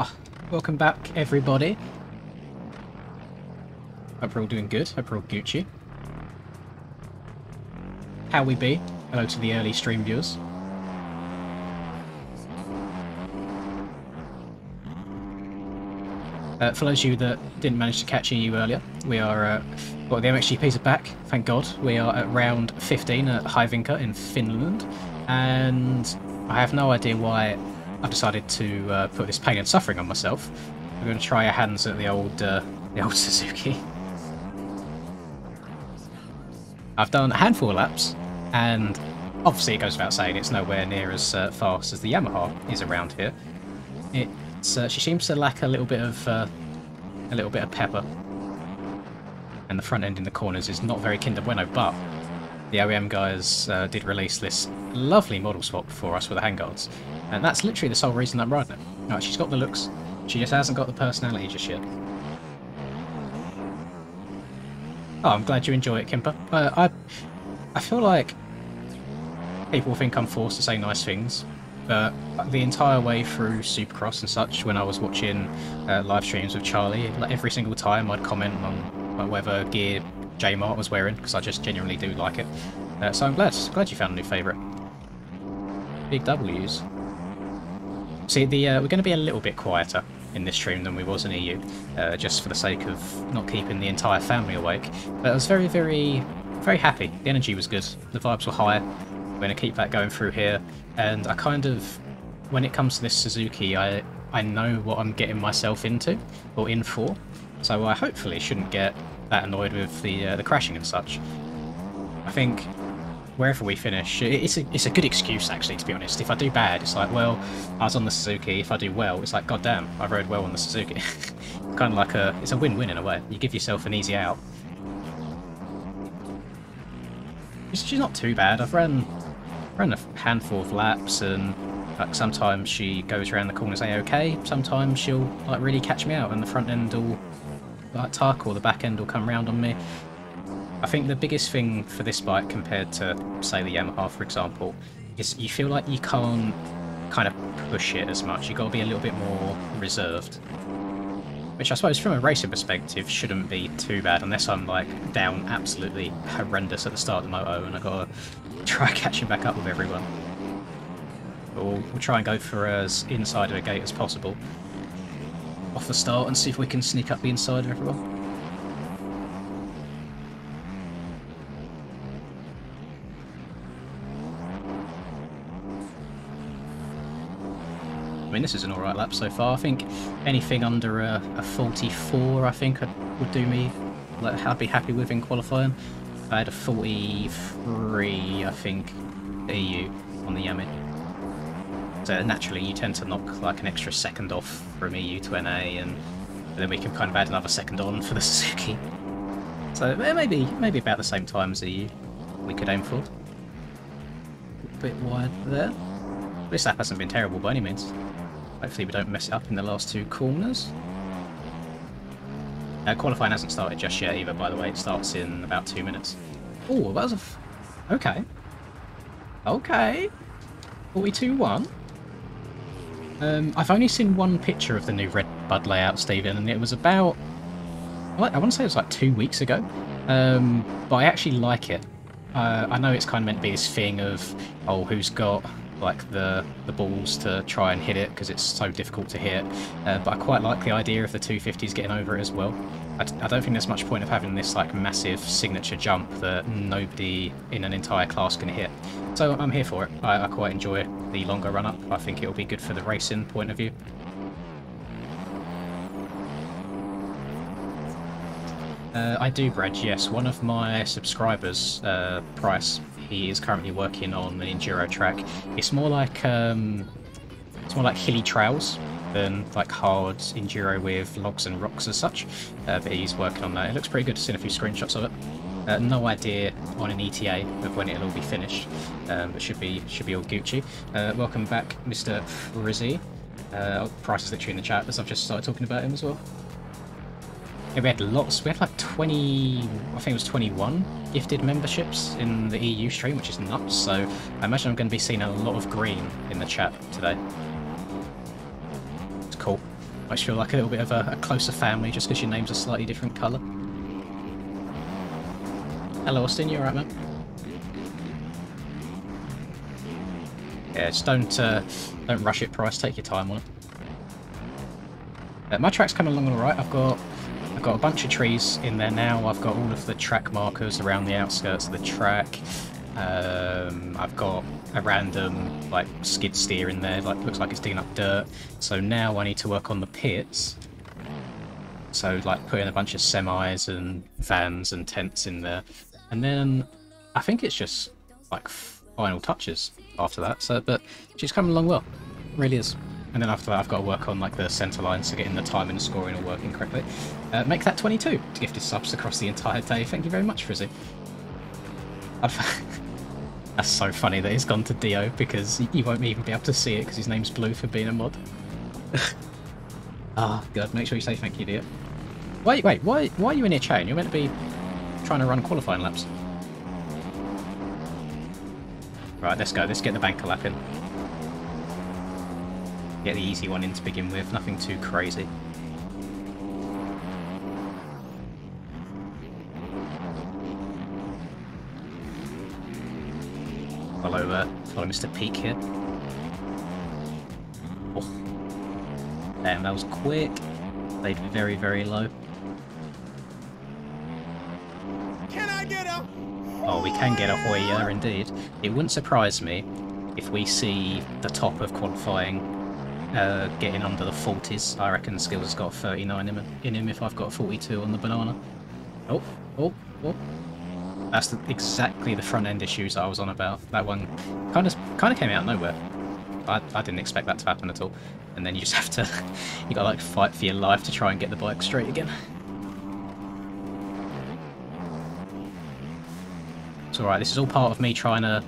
Oh, welcome back, everybody. Hope we're all doing good. Hope we're all Gucci. How we be? Hello to the early stream viewers. For those of you that didn't manage to catch EU earlier, we are, well, the MXGPs are back, thank God. We are at round 15 at HYVINKAA in Finland, and I have no idea why I've decided to put this pain and suffering on myself. We're going to try our hands at the old Suzuki. I've done a handful of laps, and obviously it goes without saying it's nowhere near as fast as the Yamaha is around here. She seems to lack a little bit of pepper, and the front end in the corners is not very Kinder Bueno. But the OEM guys did release this lovely model swap for us with the handguards, and that's literally the sole reason I'm riding it. Right, she's got the looks, she just hasn't got the personality just yet. Oh, I'm glad you enjoy it, Kimper. I feel like people think I'm forced to say nice things, but the entire way through Supercross and such, when I was watching live streams with Charlie, like every single time I'd comment on whatever gear J-Mart was wearing, because I just genuinely do like it. So I'm glad you found a new favourite. Big W's. See, we're going to be a little bit quieter in this stream than we was in EU, just for the sake of not keeping the entire family awake. But I was very, very, very happy. The energy was good. The vibes were high. We're going to keep that going through here. And I kind of, when it comes to this Suzuki, I know what I'm getting myself into, or in for. So I hopefully shouldn't get that annoyed with the crashing and such. I think wherever we finish, it's a good excuse actually, to be honest. If I do bad, it's like, well, I was on the Suzuki. If I do well, it's like, god damn, I rode well on the Suzuki. Kind of like it's a win-win in a way. You give yourself an easy out. She's not too bad. I've ran a handful of laps, and like sometimes she goes around the corners A-okay. Sometimes she'll like really catch me out, and the front end will like tuck, or the back end will come round on me. I think the biggest thing for this bike compared to, say, the Yamaha, for example, is you feel like you can't kind of push it as much. You've got to be a little bit more reserved. Which I suppose from a racing perspective shouldn't be too bad, unless I'm like down absolutely horrendous at the start of the moto and I've got to try catching back up with everyone. But we'll try and go for as inside of a gate as possible off the start and see if we can sneak up the inside of everyone. I mean, this is an alright lap so far. I think anything under a 44, I think, would do me. Like, I'd be happy with in qualifying. I had a 43, I think, EU on the Yami. So naturally, you tend to knock like an extra second off from EU to NA, and then we can kind of add another second on for the Suzuki. So maybe about the same time as EU we could aim for. A bit wide there. This lap hasn't been terrible by any means. Hopefully we don't mess it up in the last two corners. Qualifying hasn't started just yet either, by the way. It starts in about 2 minutes. Oh, that was a... Okay. Okay. 42-1. I've only seen one picture of the new Red Bud layout, Stephen, and it was about... I want to say it was like 2 weeks ago. But I actually like it. I know it's kind of meant to be this thing of, oh, who's got like the balls to try and hit it because it's so difficult to hit, but I quite like the idea of the 250s getting over it as well. I don't think there's much point of having this like massive signature jump that nobody in an entire class can hit. So I'm here for it. I quite enjoy the longer run up. I think it'll be good for the racing point of view. I do, Brad, yes. One of my subscribers, Price, he is currently working on an enduro track. It's more like hilly trails than like hard enduro with logs and rocks as such. But he's working on that. It looks pretty good. I've seen a few screenshots of it. No idea on an ETA of when it'll all be finished, but should be all Gucci. Welcome back, Mr. Frizzy. Price is literally in the chat as I've just started talking about him as well. Yeah, we had lots. We had like 20, I think it was 21 gifted memberships in the EU stream, which is nuts. So I imagine I'm going to be seeing a lot of green in the chat today. It's cool. Might feel like a little bit of a closer family just because your name's a slightly different colour. Hello, Austin. You alright, man? Yeah, just don't rush it, Price. Take your time on it. My track's coming along all right. I've got a bunch of trees in there now. I've got all of the track markers around the outskirts of the track. I've got a random like skid steer in there, like looks like it's digging up dirt. So now I need to work on the pits. So like putting a bunch of semis and vans and tents in there, and then I think it's just like final touches after that. So, but she's coming along well, it really is. And then after that, I've got to work on like the centre lines, so getting the time and scoring all working correctly. Make that 22 to gifted subs across the entire day. Thank you very much, Frizzy. That's so funny that it's gone to Dio because you won't even be able to see it because his name's Blue for being a mod. Ah, God, make sure you say thank you, Dio. Wait, why are you in here chatting? You're meant to be trying to run qualifying laps. Right, let's go. Let's get the banker lap in. Get the easy one in to begin with, nothing too crazy. Follow Mr. Peak here. Oh. Damn, that was quick. Stayed very, very low. Can I get a... Oh, we can get a Hoya, indeed. It wouldn't surprise me if we see the top of qualifying getting under the 40s. I reckon Skills has got 39 in him if I've got 42 on the banana. Oh. That's exactly the front end issues I was on about. That one kind of came out of nowhere. I didn't expect that to happen at all. And then you just have to, you gotta like fight for your life to try and get the bike straight again. It's alright, this is all part of me trying to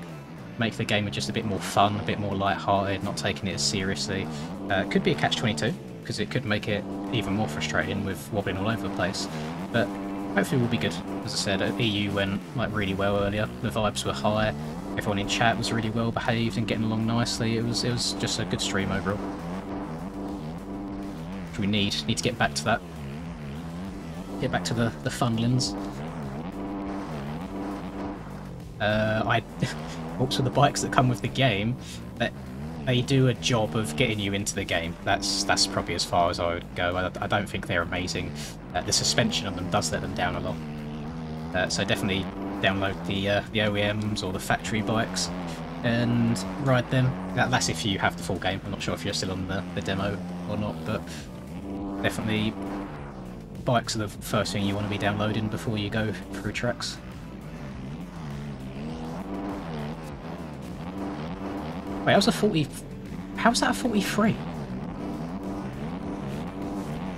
make the game just a bit more fun, a bit more light-hearted, not taking it as seriously. It could be a catch-22, because it could make it even more frustrating with wobbling all over the place. But hopefully we'll be good. As I said, EU went like really well earlier. The vibes were high. Everyone in chat was really well behaved and getting along nicely. It was just a good stream overall. Which we need to get back to that. Get back to the funlins. Also the bikes that come with the game, that they do a job of getting you into the game. That's probably as far as I would go. I don't think they're amazing. The suspension on them does let them down a lot. So definitely download the OEMs or the factory bikes and ride them. That's if you have the full game. I'm not sure if you're still on the demo or not, but definitely bikes are the first thing you want to be downloading before you go through tracks. Wait, how's that a 43?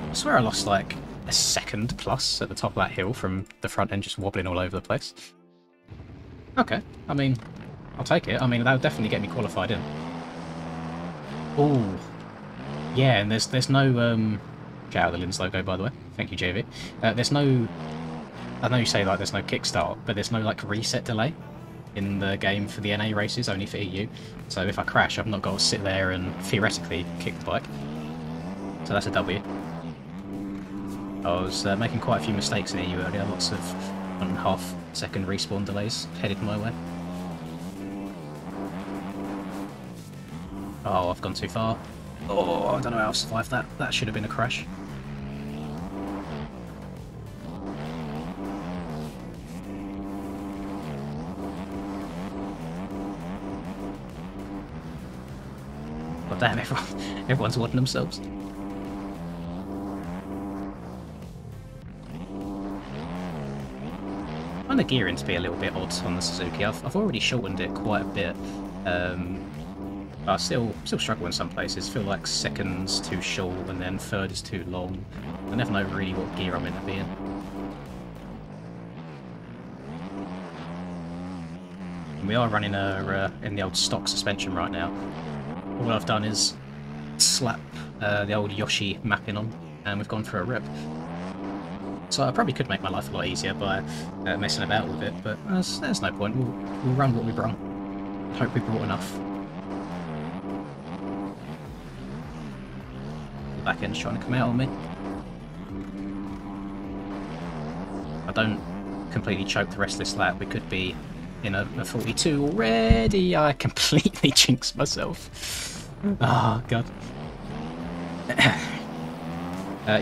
I swear I lost like a second plus at the top of that hill from the front end just wobbling all over the place. Okay, I mean, I'll take it. I mean, that would definitely get me qualified in. Ooh. Yeah, and there's no, shout out the Lins logo, by the way. Thank you, JV. There's no, I know you say like there's no kickstart, but there's no like reset delay in the game for the NA races, only for EU. So if I crash, I've not got to sit there and theoretically kick the bike. So that's a W. I was making quite a few mistakes in EU earlier, lots of 1.5 second respawn delays headed my way. Oh, I've gone too far. Oh, I don't know how I'll survive that. That should have been a crash. God damn, everyone's wadding themselves. I find the gearing to be a little bit odd on the Suzuki. I've already shortened it quite a bit. But I still struggle in some places. Feel like second's too short and then third is too long. I never know really what gear I'm meant to be in. And we are running in the old stock suspension right now. All I've done is slap the old Yoshi mapping on, and we've gone for a rip. So I probably could make my life a lot easier by messing about with it, but there's no point. We'll run what we brought. Hope we brought enough. Back end's trying to come out on me. If I don't completely choke the rest of this lap, we could be in a 42 already. I completely jinxed myself. Oh god.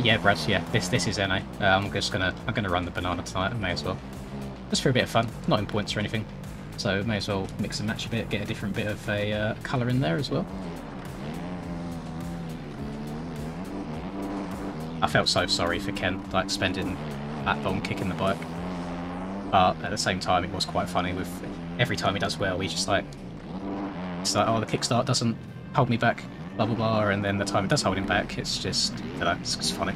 Yeah, Brad. Yeah, this is NA. I'm gonna run the banana tonight. I may as well, just for a bit of fun, not in points or anything. So may as well mix and match a bit, get a different bit of a colour in there as well. I felt so sorry for Ken, like spending that long kicking the bike. But at the same time, it was quite funny. With every time he does well, he's just like, it's like, oh, the kickstart doesn't hold me back, blah blah blah, and then the time it does hold him back, it's just, I don't know, it's funny.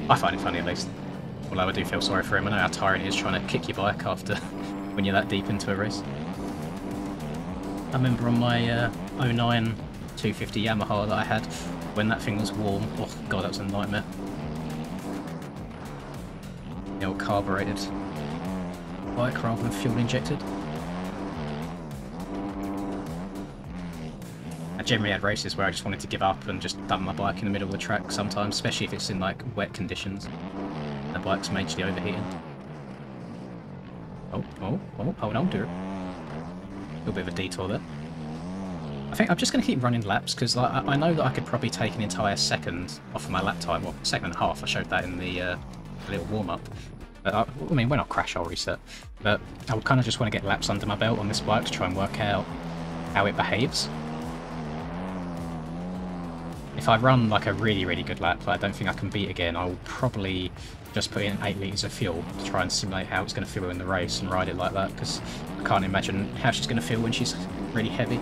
I find it funny at least. Although I do feel sorry for him. I know how tiring it is trying to kick your bike after when you're that deep into a race. I remember on my 09 250 Yamaha that I had, when that thing was warm, oh god, that was a nightmare. The old carbureted bike rather than fuel injected. I generally had races where I just wanted to give up and just dump my bike in the middle of the track sometimes, especially if it's in like wet conditions. The bike's majorly overheating. Oh, hold on, do it. A little bit of a detour there. I think I'm just going to keep running laps because I know that I could probably take an entire second off of my lap time, or second and a half. I showed that in the little warm-up. I mean, when I crash, I'll reset. But I would kind of just want to get laps under my belt on this bike to try and work out how it behaves. If I run like a really, really good lap that I don't think I can beat again, I will probably just put in 8 litres of fuel to try and simulate how it's going to feel in the race and ride it like that, because I can't imagine how she's going to feel when she's really heavy.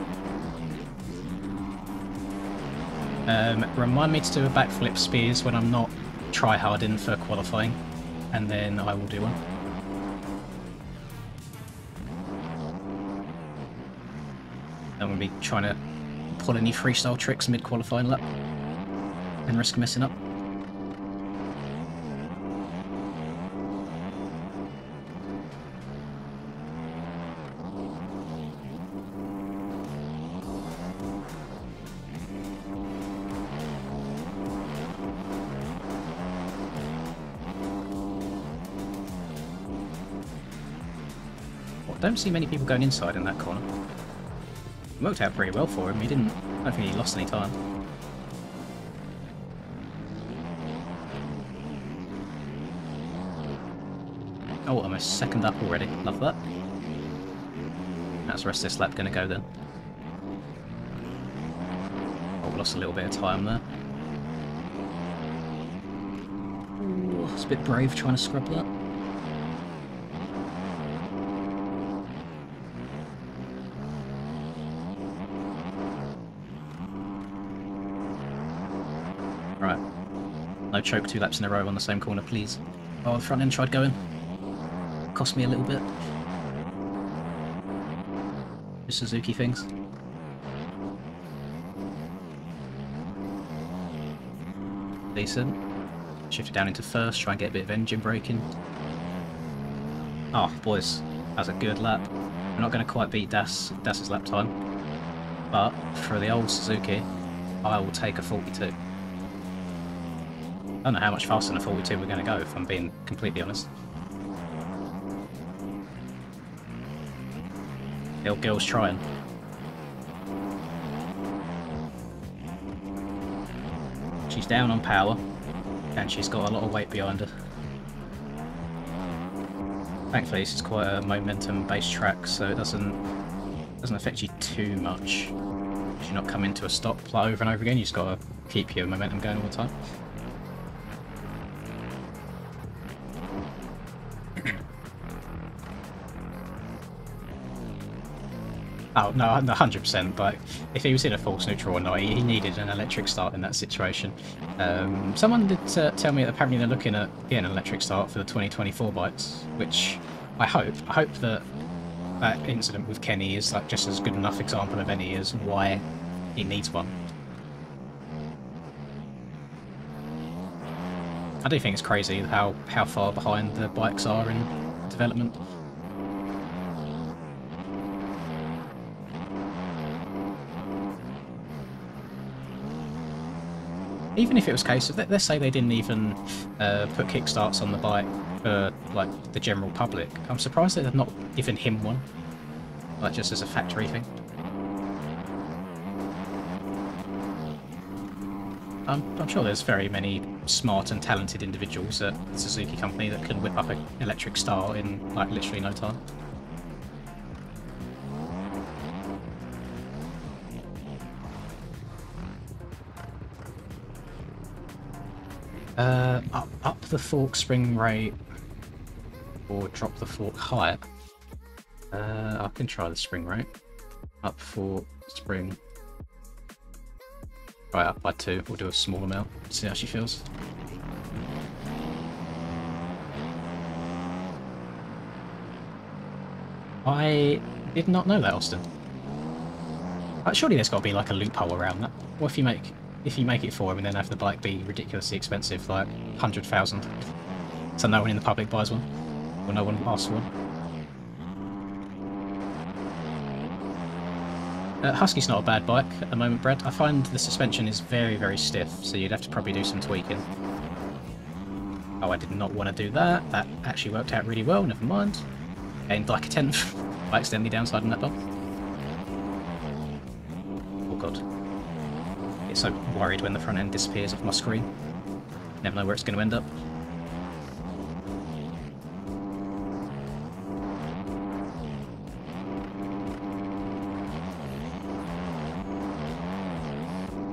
Remind me to do a backflip spears when I'm not try-harding for qualifying, and then I will do one. I'm going to be trying to pull any freestyle tricks mid-qualifying lap and risk messing up. I don't see many people going inside in that corner. It worked out pretty well for him. I don't think he lost any time. Oh, almost second up already. Love that. How's the rest of this lap going to go then? Oh, we lost a little bit of time there. Ooh, it's a bit brave trying to scrub that. Right. No choke 2 laps in a row on the same corner, please. Oh, the front end tried going. Cost me a little bit. Just Suzuki things. Decent. Shifted down into first, try and get a bit of engine braking. Oh, boys, that was a good lap. We're not going to quite beat Das's lap time. But for the old Suzuki, I will take a 42. I don't know how much faster than a 42 we're going to go, if I'm being completely honest. The old girl's trying. She's down on power, and she's got a lot of weight behind her. Thankfully, this is quite a momentum-based track, so it doesn't affect you too much. If you're not coming to a stop like over and over again, you just got to keep your momentum going all the time. Oh, no, 100%, but if he was in a false neutral or not, he needed an electric start in that situation. Someone did tell me that apparently they're looking at getting an electric start for the 2024 bikes, which I hope that that incident with Kenny is like just as good enough example of any as why he needs one. I do think it's crazy how far behind the bikes are in development. Even if it was a case of, let's say they didn't even put kickstarts on the bike for like the general public, I'm surprised that they've not given him one, like just as a factory thing. I'm sure there's very many smart and talented individuals at the Suzuki company that can whip up an electric Star in like literally no time. Up the fork spring rate or drop the fork height. I can try the spring rate. Up fork spring. Right, up by 2. We'll do a small amount. See how she feels. I did not know that, Austin. Surely there's got to be like a loophole around that. What if you make it for him and then have the bike be ridiculously expensive, like 100,000, so no one in the public buys one, or no one asks for one? Husky's not a bad bike at the moment, Brad. I find the suspension is very, very stiff, so you'd have to probably do some tweaking. Oh, I did not want to do that. That actually worked out really well, never mind. Gained like a 10th by accidentally downsiding that bump. Oh god. I get so worried when the front end disappears off my screen. Never know where it's going to end up.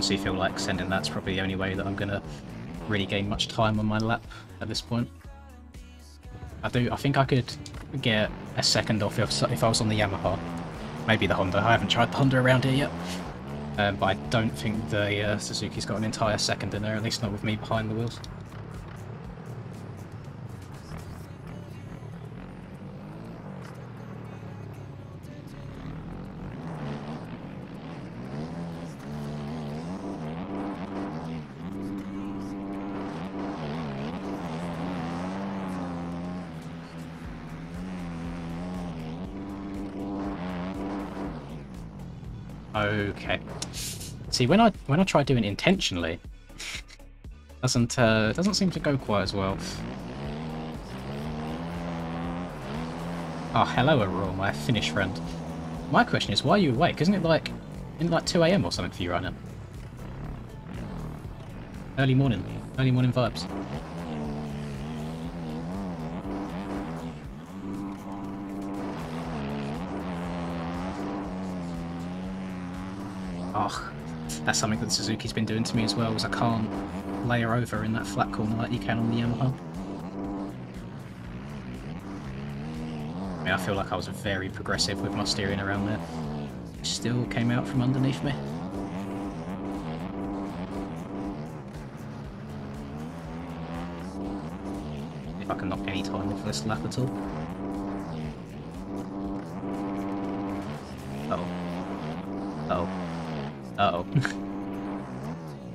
So you feel like sending that's probably the only way that I'm going to really gain much time on my lap at this point. I think I could get a second off if I was on the Yamaha. Maybe the Honda. I haven't tried the Honda around here yet. But I don't think the Suzuki's got an entire second in there, at least not with me behind the wheels. Okay. See, when I try doing it intentionally, doesn't seem to go quite as well. Oh, hello, Aurora, my Finnish friend. My question is, why are you awake? Isn't it like 2 AM or something for you right now? Early morning vibes. Oh, that's something that Suzuki's been doing to me as well, is I can't layer over in that flat corner like you can on the Yamaha. I mean, I feel like I was very progressive with my steering around there. It still came out from underneath me. If I can knock any time off this lap at all. Uh-oh. Uh-oh. Uh-oh.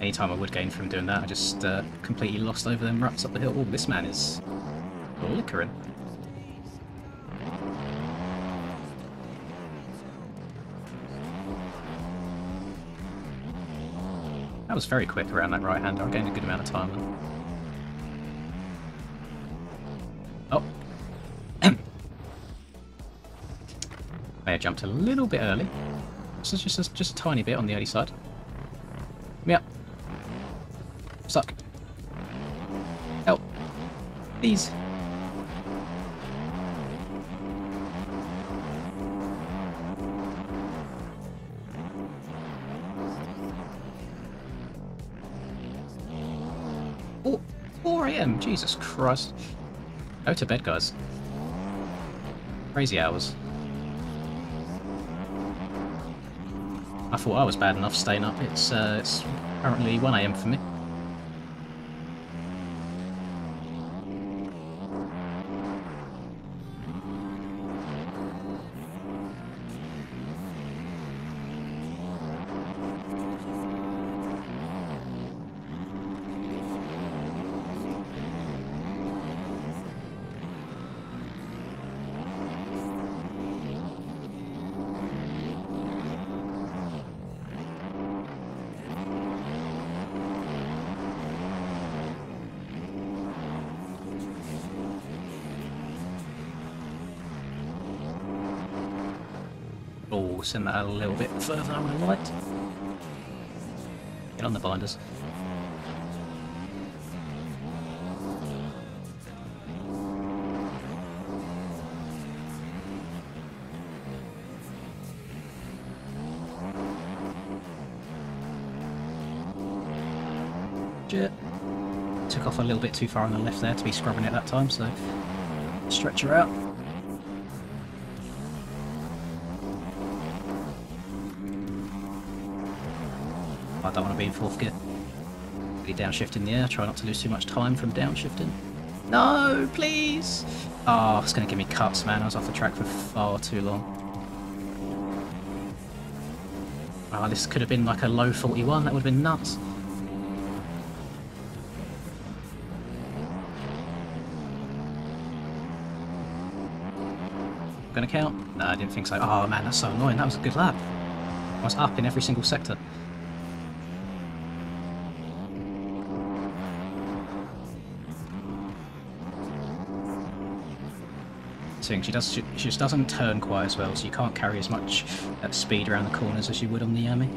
Anytime I would gain from doing that, I just completely lost over them ruts up the hill. Oh, this man is liquoring. That was very quick around that right-hander. I gained a good amount of time then. Oh. May have jumped a little bit early. Just a tiny bit on the early side. Get me up. Stuck. Help. Please. Oh, 4 AM, Jesus Christ. Go to bed, guys. Crazy hours. I thought I was bad enough staying up. It's currently 1 AM for me. Oh, send that a little bit further than I would have liked. Get on the binders. Took off a little bit too far on the left there to be scrubbing it that time, so stretch her out. I don't want to be in 4th gear. Be downshift in the air, try not to lose too much time from downshifting. No, please! Oh, it's going to give me cuts, man. I was off the track for far too long. Oh, this could have been like a low 41, that would have been nuts. Gonna count? No, I didn't think so. Oh man, that's so annoying. That was a good lap. I was up in every single sector. She just doesn't turn quite as well, so you can't carry as much speed around the corners as you would on the Yami.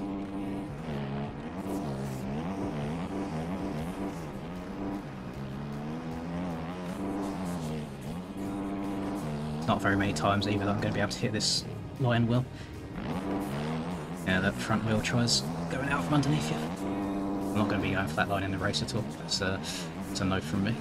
Not very many times either that I'm going to be able to hit this line well. Yeah, that front wheel tries going out from underneath you. I'm not going to be going for that line in the race at all. It's a no from me.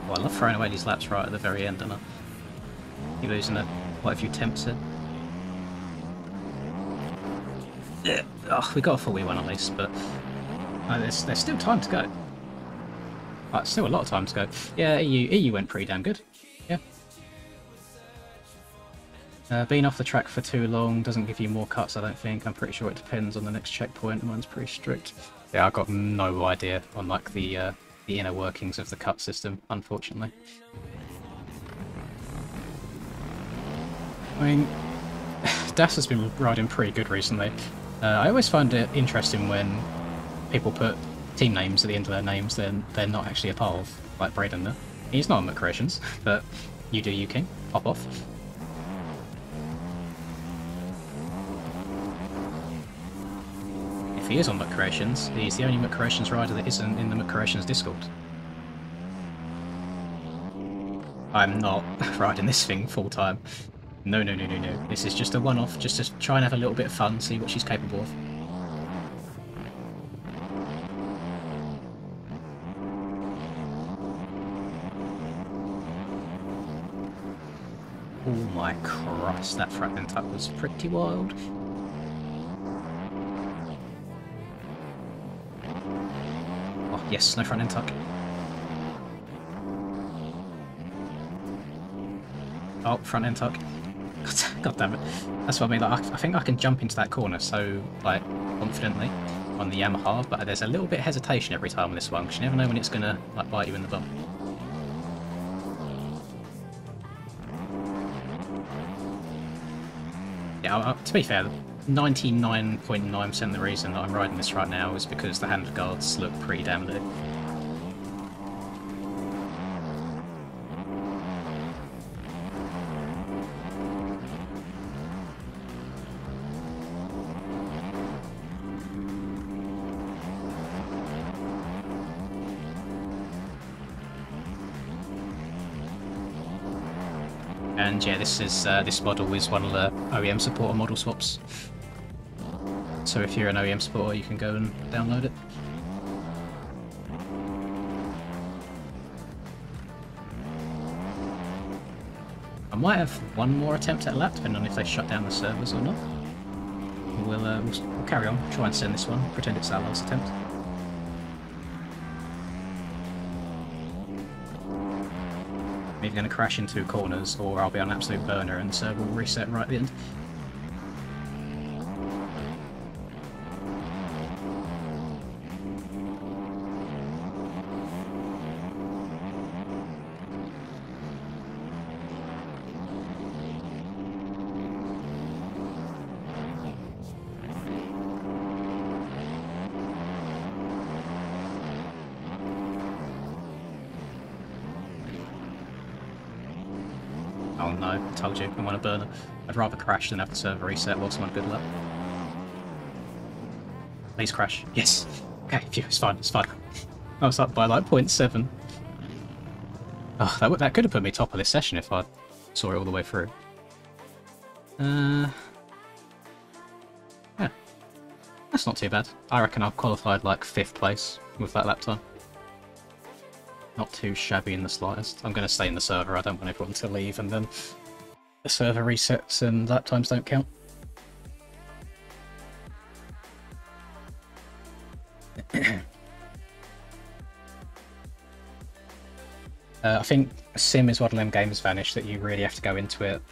Well, I love throwing away these laps right at the very end, and you're losing quite a few temps here. Yeah, oh, we got a 41 at least, but there's still time to go. Still a lot of time to go. Yeah, EU went pretty damn good. Yeah. Being off the track for too long doesn't give you more cuts, I don't think. I'm pretty sure it depends on the next checkpoint, and mine's pretty strict. Yeah, I've got no idea on like the inner workings of the cut system, unfortunately. I mean, Das has been riding pretty good recently. I always find it interesting when people put team names at the end of their names then they're not actually a part of, like Braden there. He's not on McCreations, but you do, you king. Pop off. If he is on McCreations, he's the only McCreations rider that isn't in the McCreations Discord. I'm not riding this thing full time. No, no, no, no, no. This is just a one-off, just to try and have a little bit of fun, see what she's capable of. Oh my Christ, that fragment tuck was pretty wild. Oh yes, no front end tuck. Oh, front end tuck. God damn it. That's what I mean, like, I think I can jump into that corner so, like, confidently on the Yamaha, but there's a little bit of hesitation every time on this one, because you never know when it's going to, like, bite you in the bum. Yeah, to be fair, 99.9% of the reason that I'm riding this right now is because the handguards look pretty damn lit. And yeah, this model is one of the OEM supporter model swaps. So if you're an OEM supporter, you can go and download it. I might have one more attempt at a lap, depending on if they shut down the servers or not. We'll carry on, try and send this one, pretend it's our last attempt. I'm either going to crash into corners, or I'll be on an absolute burner and the server will reset right at the end. Oh no, I told you, I'm on a burner. I'd rather crash than have the server reset whilst I'm on good luck. Please crash. Yes! Okay, phew, it's fine, it's fine. I was up by like 0.7. Oh, that could have put me top of this session if I saw it all the way through. Yeah. That's not too bad. I reckon I've qualified like 5th place with that lap time. Not too shabby in the slightest. I'm going to stay in the server, I don't want everyone to leave and then the server resets and lap times don't count. I think Sim is one of them games vanished that you really have to go into it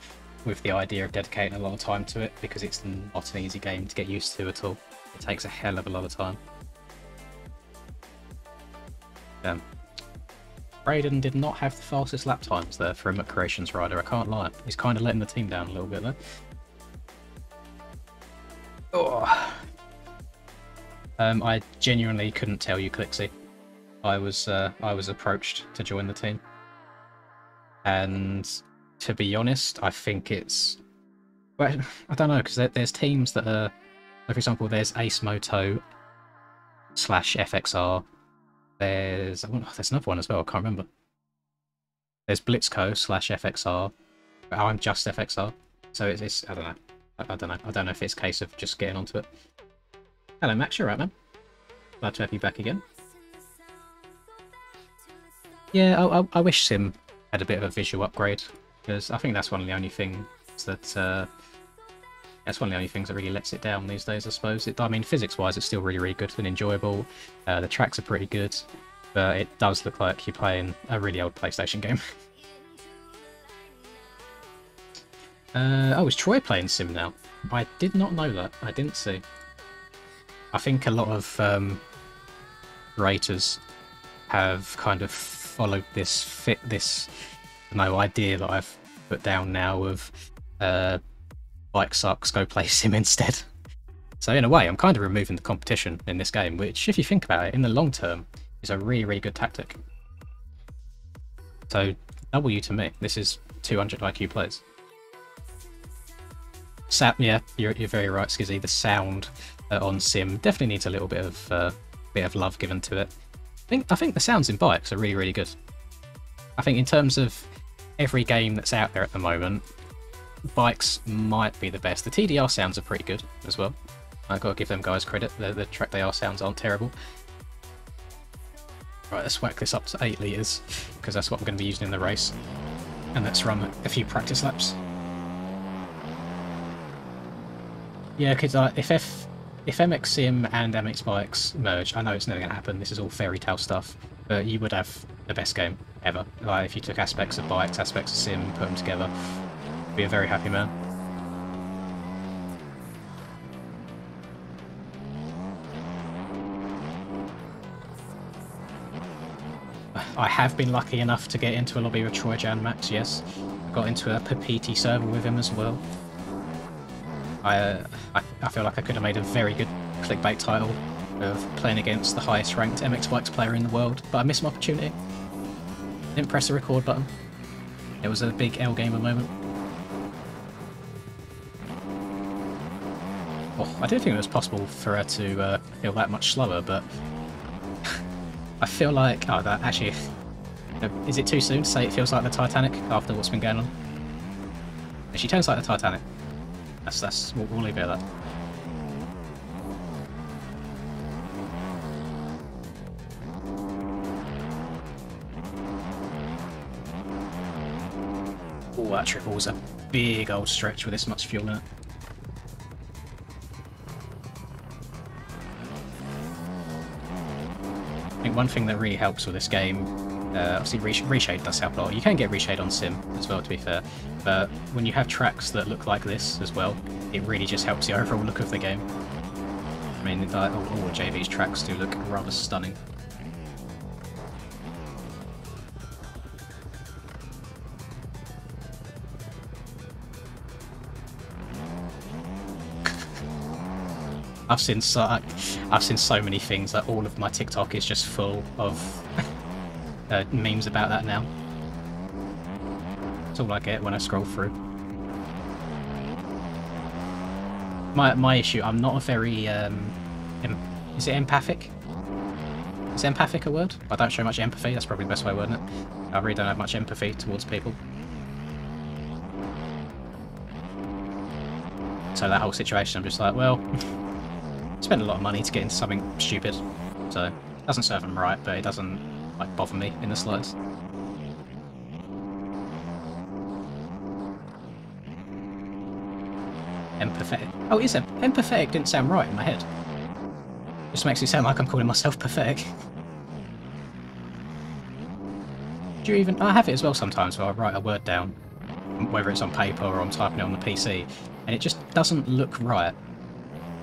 with the idea of dedicating a lot of time to it, because it's not an easy game to get used to at all. It takes a hell of a lot of time. Braden did not have the fastest lap times there for a McCreations rider, I can't lie. He's kind of letting the team down a little bit there. Oh. I genuinely couldn't tell you, Clixie. I was approached to join the team, and to be honest, I think it's, well, I don't know, because there's teams that are, for example, there's Ace Moto / FXR. There's another one as well, I can't remember. There's Blitzco / FXR. I'm just FXR, so it's I don't know. I don't know if it's a case of just getting onto it. Hello Max, you're right, man. Glad to have you back again. Yeah, I wish Sim had a bit of a visual upgrade, because I think that's one of the only things that really lets it down these days, I suppose. I mean, physics-wise, it's still really, really good and enjoyable. The tracks are pretty good, but it does look like you're playing a really old PlayStation game. Oh, is Troy playing Sim now? I did not know that. I didn't see. I think a lot of raters have kind of followed this idea that I've put down now of bike sucks, go play Sim instead. So in a way, I'm kind of removing the competition in this game, which, if you think about it, in the long term, is a really, really good tactic. So W to me. This is 200 IQ plays. Yeah, you're very right, Skizzy. The sound on Sim definitely needs a little bit of love given to it. I think the sounds in bikes are really, really good. I think in terms of every game that's out there at the moment, bikes might be the best. The TDR sounds are pretty good as well. I've got to give them guys credit. The track they are sounds aren't terrible. Right, let's whack this up to 8 litres, because that's what I'm going to be using in the race. And let's run a few practice laps. Yeah, because if MX Sim and MX Bikes merge, I know it's never going to happen, this is all fairy tale stuff, but you would have the best game ever. Like, if you took aspects of Bikes, aspects of Sim, put them together, you'd be a very happy man. I have been lucky enough to get into a lobby with Troy Jan Max, yes. I got into a Papiti server with him as well. I feel like I could have made a very good clickbait title of playing against the highest ranked MX Bikes player in the world, but I missed my opportunity. Didn't press the record button. It was a big L gamer moment. Oh, I didn't think it was possible for her to feel that much slower, but I feel like... Oh, that actually... Is it too soon to say it feels like the Titanic after what's been going on? She turns like the Titanic. We'll leave it at that. Oh, that triple's a big old stretch with this much fuel in it. I think one thing that really helps with this game, obviously reshade does help a lot. You can get reshade on sim as well, to be fair, but when you have tracks that look like this as well, it really just helps the overall look of the game. I mean, all JV's tracks do look rather stunning. I've seen so many things that all of my TikTok is just full of memes about that now. That's all I get when I scroll through. My issue, I'm not a very is it empathic? Is empathic a word? I don't show much empathy. That's probably the best way of wording it. I really don't have much empathy towards people. So that whole situation, I'm just like, well. Spend a lot of money to get into something stupid, so it doesn't serve them right, but it doesn't like bother me in the slightest. Empathetic. Oh, is it? Empathetic didn't sound right in my head. Just makes it sound like I'm calling myself pathetic. Do you even? I have it as well sometimes where I write a word down, whether it's on paper or I'm typing it on the PC, and it just doesn't look right.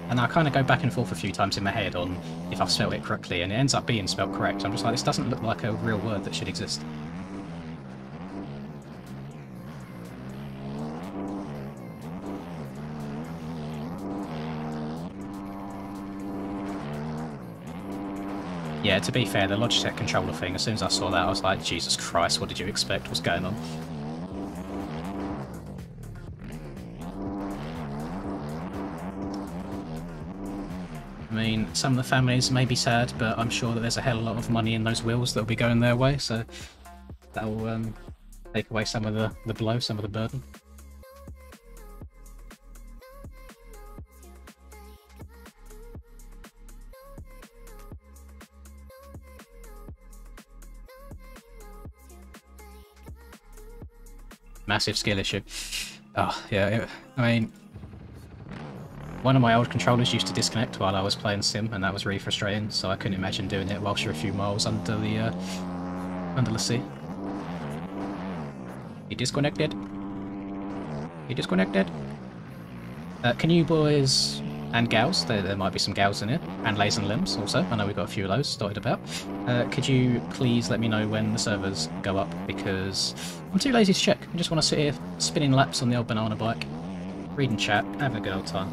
And I kind of go back and forth a few times in my head on if I've spelled it correctly, and it ends up being spelled correct. I'm just like, this doesn't look like a real word that should exist. Yeah, to be fair, the Logitech controller thing, as soon as I saw that, I was like, Jesus Christ, what did you expect? What's going on? I mean, some of the families may be sad, but I'm sure that there's a hell of a lot of money in those wheels that'll be going their way, so that'll take away some of the blow, some of the burden. Massive skill issue. Oh, yeah, I mean... One of my old controllers used to disconnect while I was playing Sim, and that was really frustrating, so I couldn't imagine doing it whilst you're a few miles under the sea. He disconnected. He disconnected. Can you boys and gals, there might be some gals in it, and lays and limbs also, I know we've got a few of those dotted about, could you please let me know when the servers go up, because I'm too lazy to check. I just want to sit here spinning laps on the old banana bike, reading chat, having a good old time.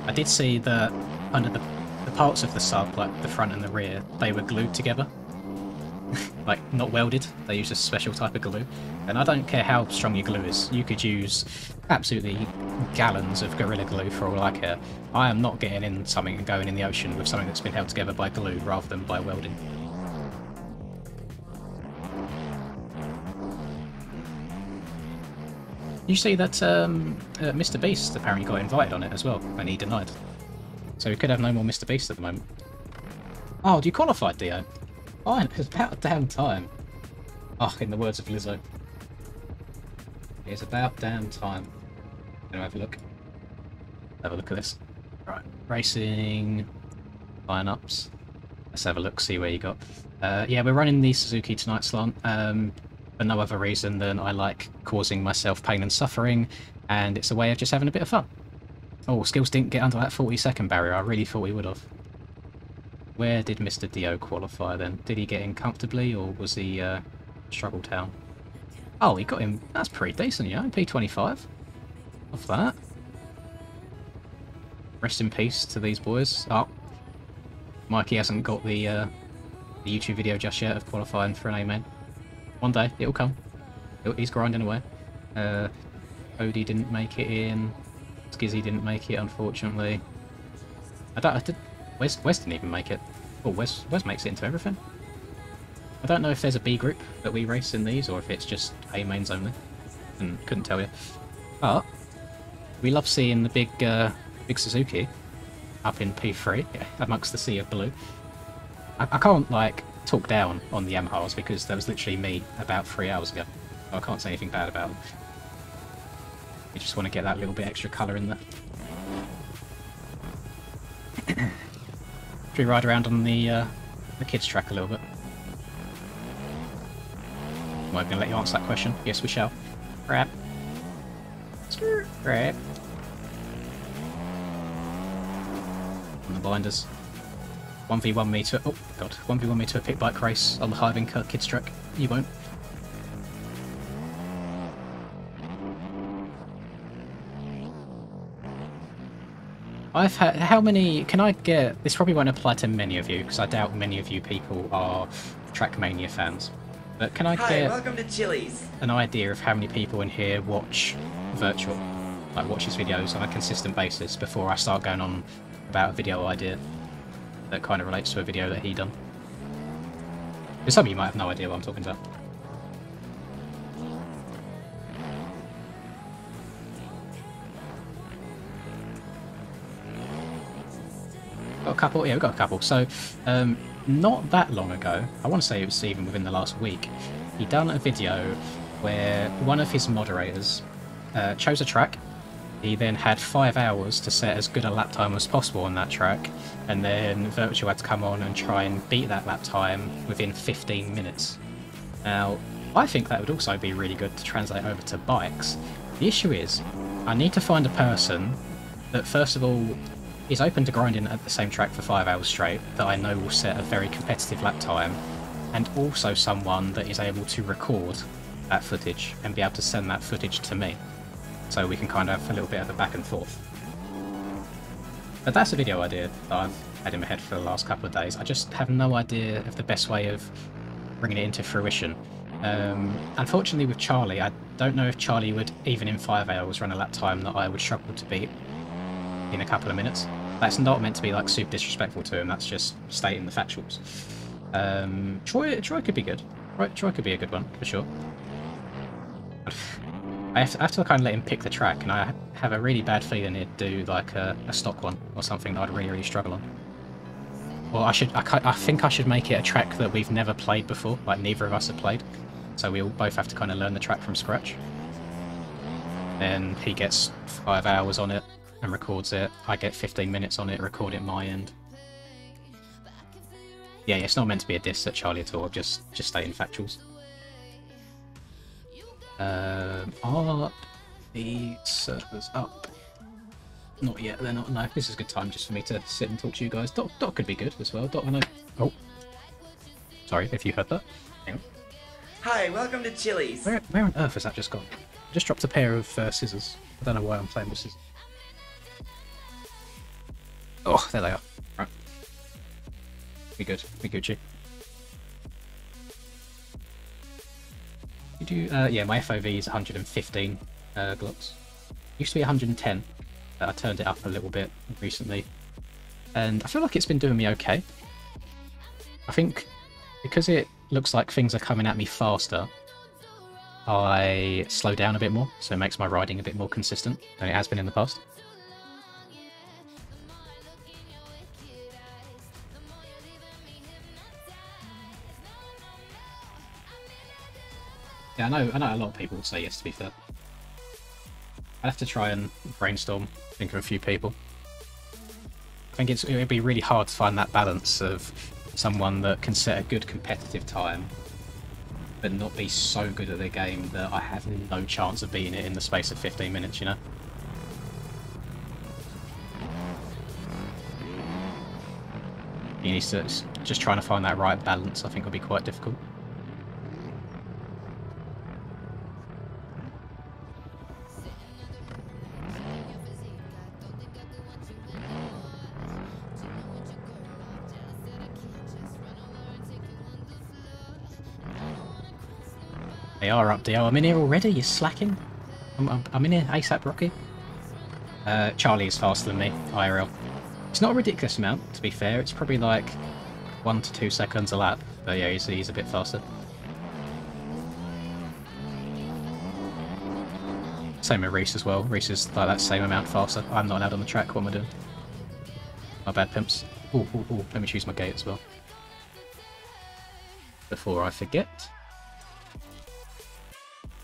I did see that under the parts of the sub, like the front and the rear, they were glued together. Like, not welded, they use a special type of glue. And I don't care how strong your glue is, you could use absolutely gallons of Gorilla Glue for all I care. I am not getting in something and going in the ocean with something that's been held together by glue rather than by welding. You see that Mr. Beast apparently got invited on it as well, and he denied. So we could have no more Mr. Beast at the moment. Oh, do you qualify, Dio? Oh, it's about damn time. Oh, in the words of Lizzo. It's about damn time. Gonna have a look. Have a look at this. Right, racing lineups. Let's have a look, see where you got. Yeah, we're running the Suzuki tonight, Slant. For no other reason than I like causing myself pain and suffering, and it's a way of just having a bit of fun. Oh, Skills didn't get under that 40-second barrier. I really thought he would have. Where did Mr. Dio qualify then? Did he get in comfortably, or was he struggle town? Oh, he got him. That's pretty decent, yeah. P25. Off that. Rest in peace to these boys. Oh, Mikey hasn't got the YouTube video just yet of qualifying for an A-main. One day, it'll come. He's grinding away. Odie didn't make it in. Skizzy didn't make it, unfortunately. Wes didn't even make it. Oh, Wes makes it into everything. I don't know if there's a B group that we race in these, or if it's just A mains only. And couldn't tell you. But we love seeing the big Suzuki up in P3 amongst the sea of blue. I can't like talk down on the Yamahas because that was literally me about 3 hours ago. So I can't say anything bad about them. We just want to get that little bit extra colour in there. Should we ride around on the kids' track a little bit? Am I going to let you answer that question? Yes, we shall. Crap. Crap. On the blinders. 1v1 me to... Oh, God. 1v1 me to a pit bike race on the HYVINKAA kids' track. You won't. I've had... How many... Can I get... This probably won't apply to many of you, because I doubt many of you people are Trackmania fans. But can I get... welcome to Chili's. An idea of how many people in here watch Virtual? Like, watch his videos on a consistent basis before I start going on about a video idea that kind of relates to a video that he done. Because some of you might have no idea what I'm talking about. Got a couple? Yeah, we've got a couple. So, not that long ago, I want to say it was even within the last week, he done a video where one of his moderators chose a track. He then had 5 hours to set as good a lap time as possible on that track, and then Virtual had to come on and try and beat that lap time within 15 minutes. Now, I think that would also be really good to translate over to bikes. The issue is, I need to find a person that, first of all, is open to grinding at the same track for 5 hours straight, that I know will set a very competitive lap time, and also someone that is able to record that footage and be able to send that footage to me, so we can kind of have a little bit of a back and forth. But that's a video idea that I've had in my head for the last couple of days. I just have no idea of the best way of bringing it into fruition. Unfortunately with Charlie, I don't know if Charlie would, even in 5 hours, run a lap time that I would struggle to beat in a couple of minutes. That's not meant to be like super disrespectful to him, that's just stating the factuals. Troy could be good. Troy could be a good one, for sure. I have to kind of let him pick the track, and I have a really bad feeling he'd do like a stock one or something that I'd really struggle on. Or I think I should make it a track that we've never played before, like neither of us have played. So we all both have to kind of learn the track from scratch. Then he gets 5 hours on it and records it. I get 15 minutes on it, record it my end. Yeah, it's not meant to be a diss at Charlie at all, just stating factuals. Are the servers up? Not yet, they're not. No, this is a good time just for me to sit and talk to you guys. Dot could be good as well. Dot, I know. Oh, sorry if you heard that. Hang on. Hi, welcome to Chili's. Where on earth has that just gone? I just dropped a pair of scissors. I don't know why I'm playing with scissors. Oh, there they are. Right. We good. We Gucci. You do, yeah, my FOV is 115 glocks. Used to be 110, but I turned it up a little bit recently. And I feel like it's been doing me okay. I think because it looks like things are coming at me faster, I slow down a bit more, so it makes my riding a bit more consistent than it has been in the past. Yeah, I know a lot of people would say yes, to be fair. I'd have to try and brainstorm, think of a few people. I think it would be really hard to find that balance of someone that can set a good competitive time, but not be so good at their game that I have no chance of beating it in the space of 15 minutes, you know? You need to just trying to find that right balance, I think, will be quite difficult. They are up, DL. I'm in here already, you're slacking. I'm in here, ASAP Rocky. Charlie is faster than me, IRL. It's not a ridiculous amount, to be fair. It's probably like 1 to 2 seconds a lap. But yeah, he's a bit faster. Same with Reese as well. Reese is like that same amount faster. I'm not allowed on the track. What am I doing? My bad, pimps. Ooh, let me choose my gate as well. before I forget.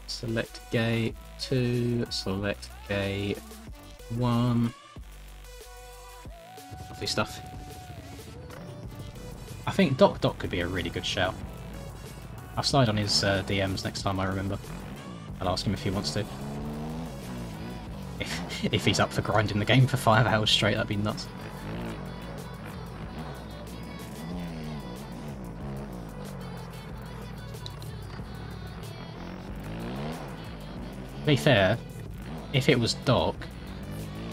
Select gate 2, select gate 1. Lovely stuff. I think Doc could be a really good shout. I'll slide on his DMs next time I remember. I'll ask him if he wants to. If he's up for grinding the game for 5 hours straight, that'd be nuts. To be fair, if it was Doc,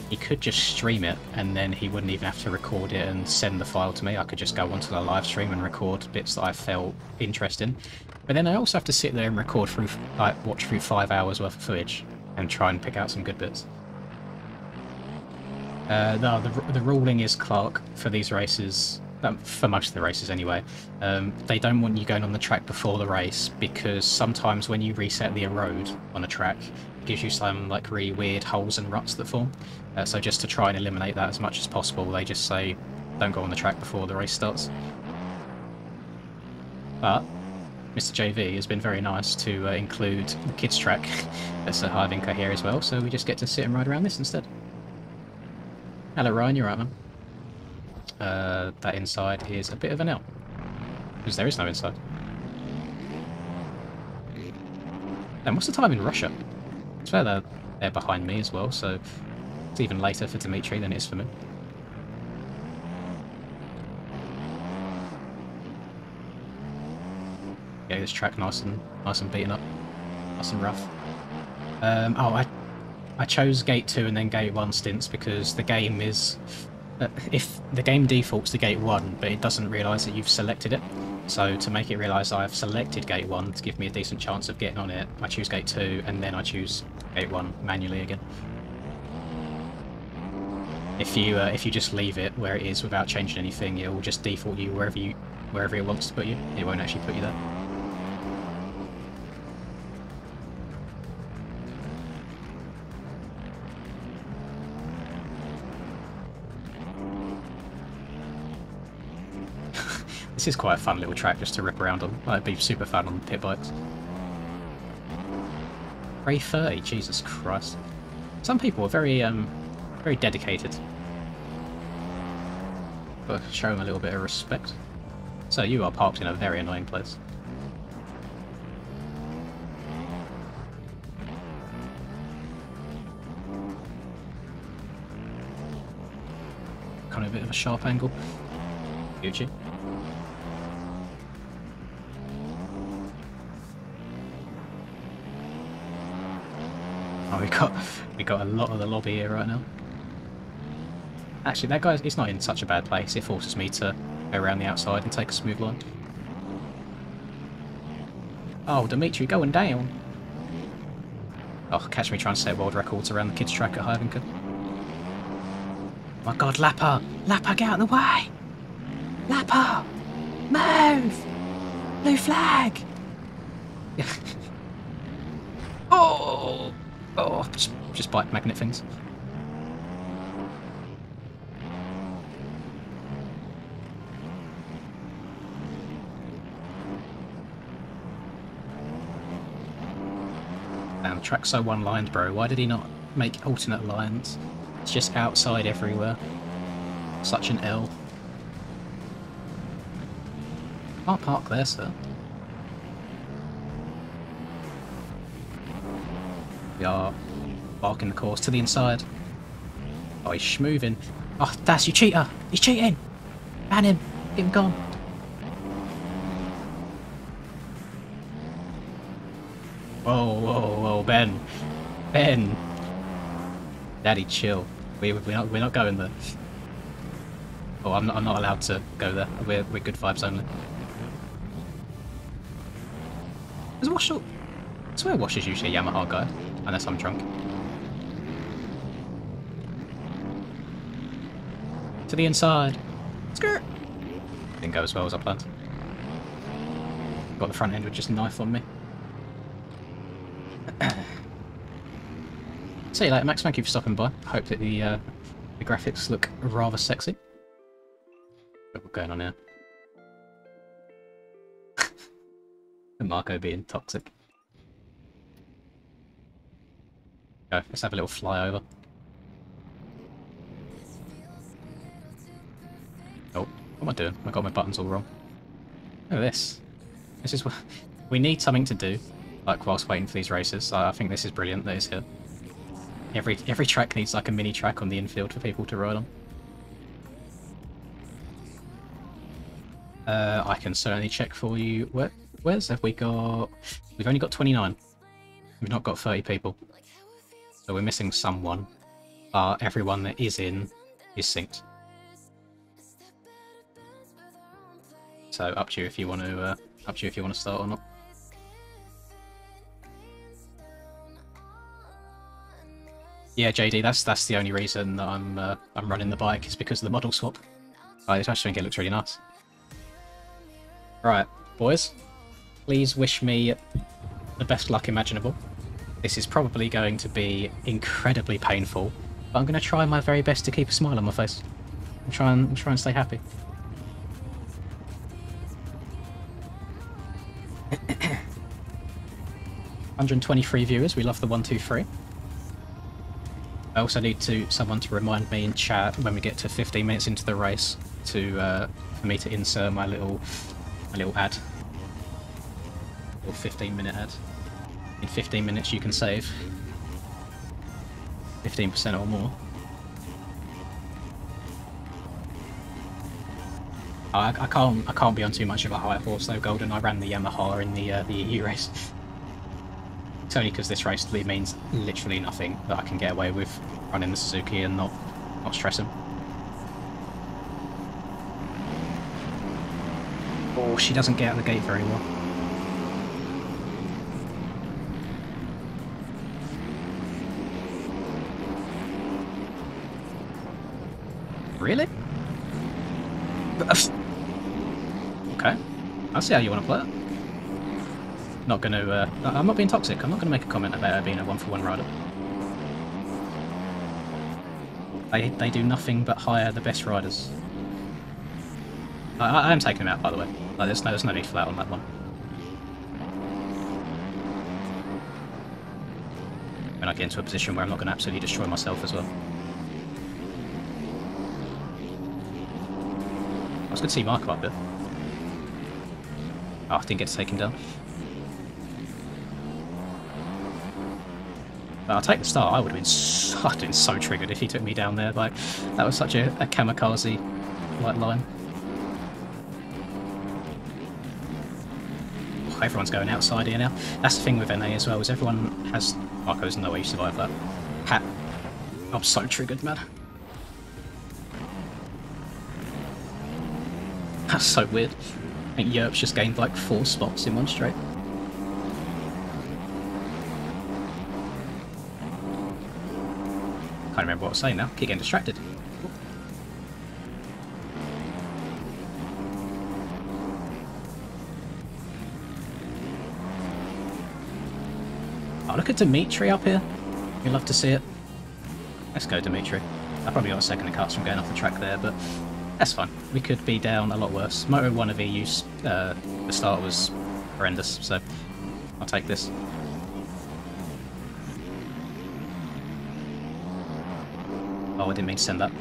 he could just stream it and then he wouldn't even have to record it and send the file to me. I could just go onto the live stream and record bits that I felt interesting. But then I also have to sit there and record through, like, watch through 5 hours worth of footage and try and pick out some good bits. No, the ruling is, Clark, for these races, for most of the races anyway, they don't want you going on the track before the race because sometimes when you reset the road on a track, it gives you some like really weird holes and ruts that form. So just to try and eliminate that as much as possible, they just say don't go on the track before the race starts. But Mr. JV has been very nice to include the kids track that's at HYVINKAA here as well, so we just get to sit and ride around this instead. Hello Ryan, you're right, man. That inside is a bit of an L, because there is no inside. And what's the time in Russia? It's fair they're behind me as well, so it's even later for Dimitri than it is for me. Yeah, this track nice and beaten up, nice and rough. Oh, I chose gate 2 and then gate 1 stints because the game is... if the game defaults to gate 1, but it doesn't realise that you've selected it. So to make it realise I've selected gate 1 to give me a decent chance of getting on it, I choose gate 2 and then I choose gate 1 manually again. If you just leave it where it is without changing anything, it will just default you wherever it wants to put you. It won't actually put you there. This is quite a fun little track just to rip around on. It'd be super fun on pit bikes. Ray 30, Jesus Christ. Some people are very dedicated. But show them a little bit of respect. So you are parked in a very annoying place. Kind of a bit of a sharp angle. Gucci. Oh, we got a lot of the lobby here right now. Actually, that guy, he's not in such a bad place. It forces me to go around the outside and take a smooth line. Oh, Dimitri going down. Oh, catch me trying to set world records around the kids' track at HYVINKAA. My God, Lapper! Lapper, get out of the way! Lapper! Move! Blue flag! Oh! Oh, just bike magnet things. Damn, track's so one-lined, bro. Why did he not make alternate lines? It's just outside everywhere. Such an L. Can't park there, sir. We are barking the course to the inside. Oh, he's schmoving. Oh, that's you cheater! He's cheating! Ban him! Get him gone! Whoa, whoa, whoa, Ben! Ben! Daddy, chill. We're not going there. Oh, I'm not allowed to go there. We're good vibes only. There's Wash. I swear Wash is usually a Yamaha guy. Unless I'm drunk. To the inside. Skirt! Didn't go as well as I planned. Got the front end with just a knife on me. See you later, Max. Thank you for stopping by. Hope that the graphics look rather sexy. What's going on here? And Marco being toxic. Go, let's have a little flyover. Oh, what am I doing? I got my buttons all wrong. Look at this. This is what we need something to do, like whilst waiting for these races. I think this is brilliant that it's here. Every track needs like a mini track on the infield for people to ride on. I can certainly check for you. Where's have we got? We've only got 29. We've not got 30 people. So we're missing someone. Everyone that is in is synced. So up to you if you want to start or not. Yeah, JD, that's the only reason that I'm running the bike is because of the model swap. I just think it looks really nice. Right, boys, please wish me the best luck imaginable. This is probably going to be incredibly painful, but I'm going to try my very best to keep a smile on my face. I'm trying to stay happy. $123 viewers, we love the 123. I also need someone to remind me in chat when we get to 15 minutes into the race for me to insert my little ad. Little 15-minute ad. In 15 minutes you can save 15% or more. I can't be on too much of a high horse though, Golden. I ran the Yamaha in the EU race. It's only because this race means literally nothing that I can get away with running the Suzuki and not stressing. Oh, she doesn't get out of the gate very well. Really? Okay, I'll see how you want to play it. Not going to. I'm not being toxic. I'm not going to make a comment about her being a 1-for-1 rider. They do nothing but hire the best riders. I am taking them out, by the way. Like, there's no need for that on that one. When I get into a position where I'm not going to absolutely destroy myself as well. I was good to see Marco up there. Oh, I didn't get to take him down. But I'll take the start. I would have been so triggered if he took me down there. Like, that was such a kamikaze like line. Oh, everyone's going outside here now. That's the thing with NA as well, is everyone has... Marco's no way you survive that. I'm so triggered, man. That's so weird. I think Yerp's just gained like 4 spots in one straight. Can't remember what I was saying now. Keep getting distracted. Oh, look at Dimitri up here. You'd love to see it. Let's go, Dimitri. I probably got a second of cuts from going off the track there, but that's fine. We could be down a lot worse. Moto 1 of EU's the start was horrendous, so I'll take this. Oh, I didn't mean to send that.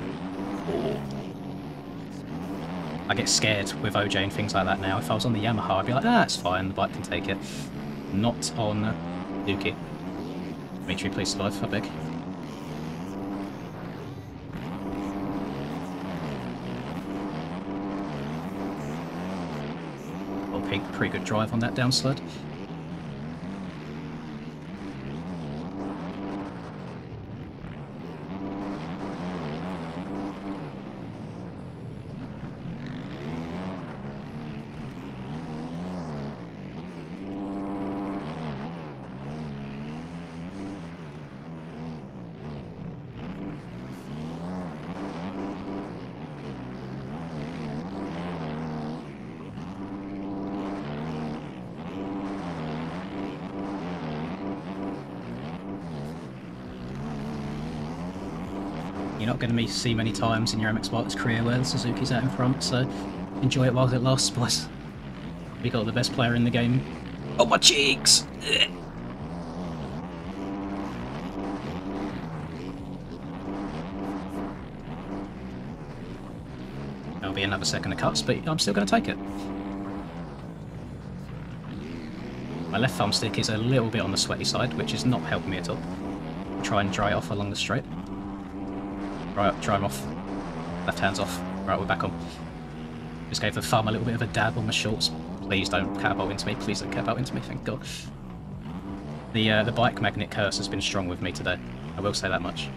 I get scared with OJ and things like that now. If I was on the Yamaha, I'd be like, ah, it's fine, the bike can take it. Not on Duki. Dimitri, please survive, I beg. Oh, pretty good drive on that downslide. You're not going to see many times in your MXBGP career where the Suzuki's out in front, so enjoy it while it lasts, boys. We got the best player in the game Oh, my cheeks! Ugh. There'll be another second of cuts, but I'm still going to take it. My left thumbstick is a little bit on the sweaty side, which is not helping me at all. Try and dry it off along the straight. Right, dry them off. Left hand's off. Right, we're back on. Just gave the thumb a little bit of a dab on my shorts. Please don't catapult into me. Please don't catapult into me. Thank God. The bike magnet curse has been strong with me today. I will say that much.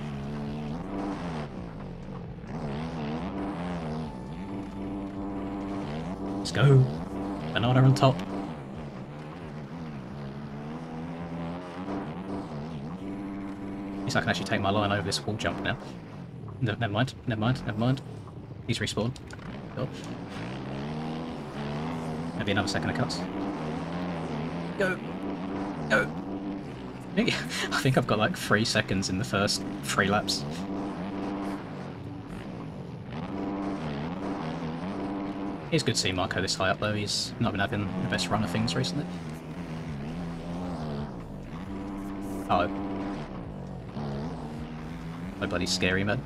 Let's go. Banana on top. At least I can actually take my line over this wall jump now. No, never mind. Never mind. Never mind. He's respawned. Go. Maybe another second of cuts. Go! Go! I think I've got like 3 seconds in the first 3 laps. It's good to see Marco this high up though, he's not been having the best run of things recently. Oh. Oh bloody scary man.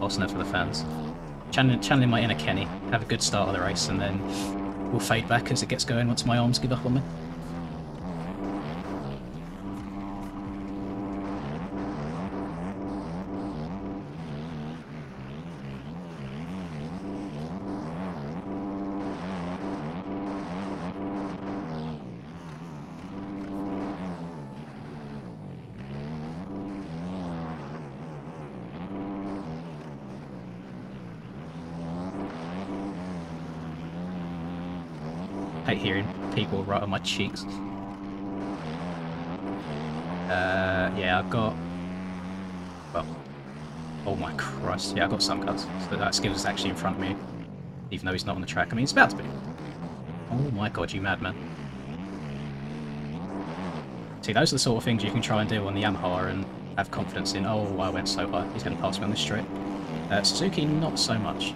Also for the fans. Channeling my inner Kenny, have a good start of the race and then we'll fade back as it gets going once my arms give up on me. I hate hearing people right on my cheeks. Yeah, I've got... Well... Oh my Christ, yeah, I've got some cuts. So that Skills is actually in front of me, even though he's not on the track. I mean, it's about to be. Oh my God, you madman. See, those are the sort of things you can try and do on the Yamaha and have confidence in. Oh, I went so high, he's going to pass me on this straight. Suzuki, not so much.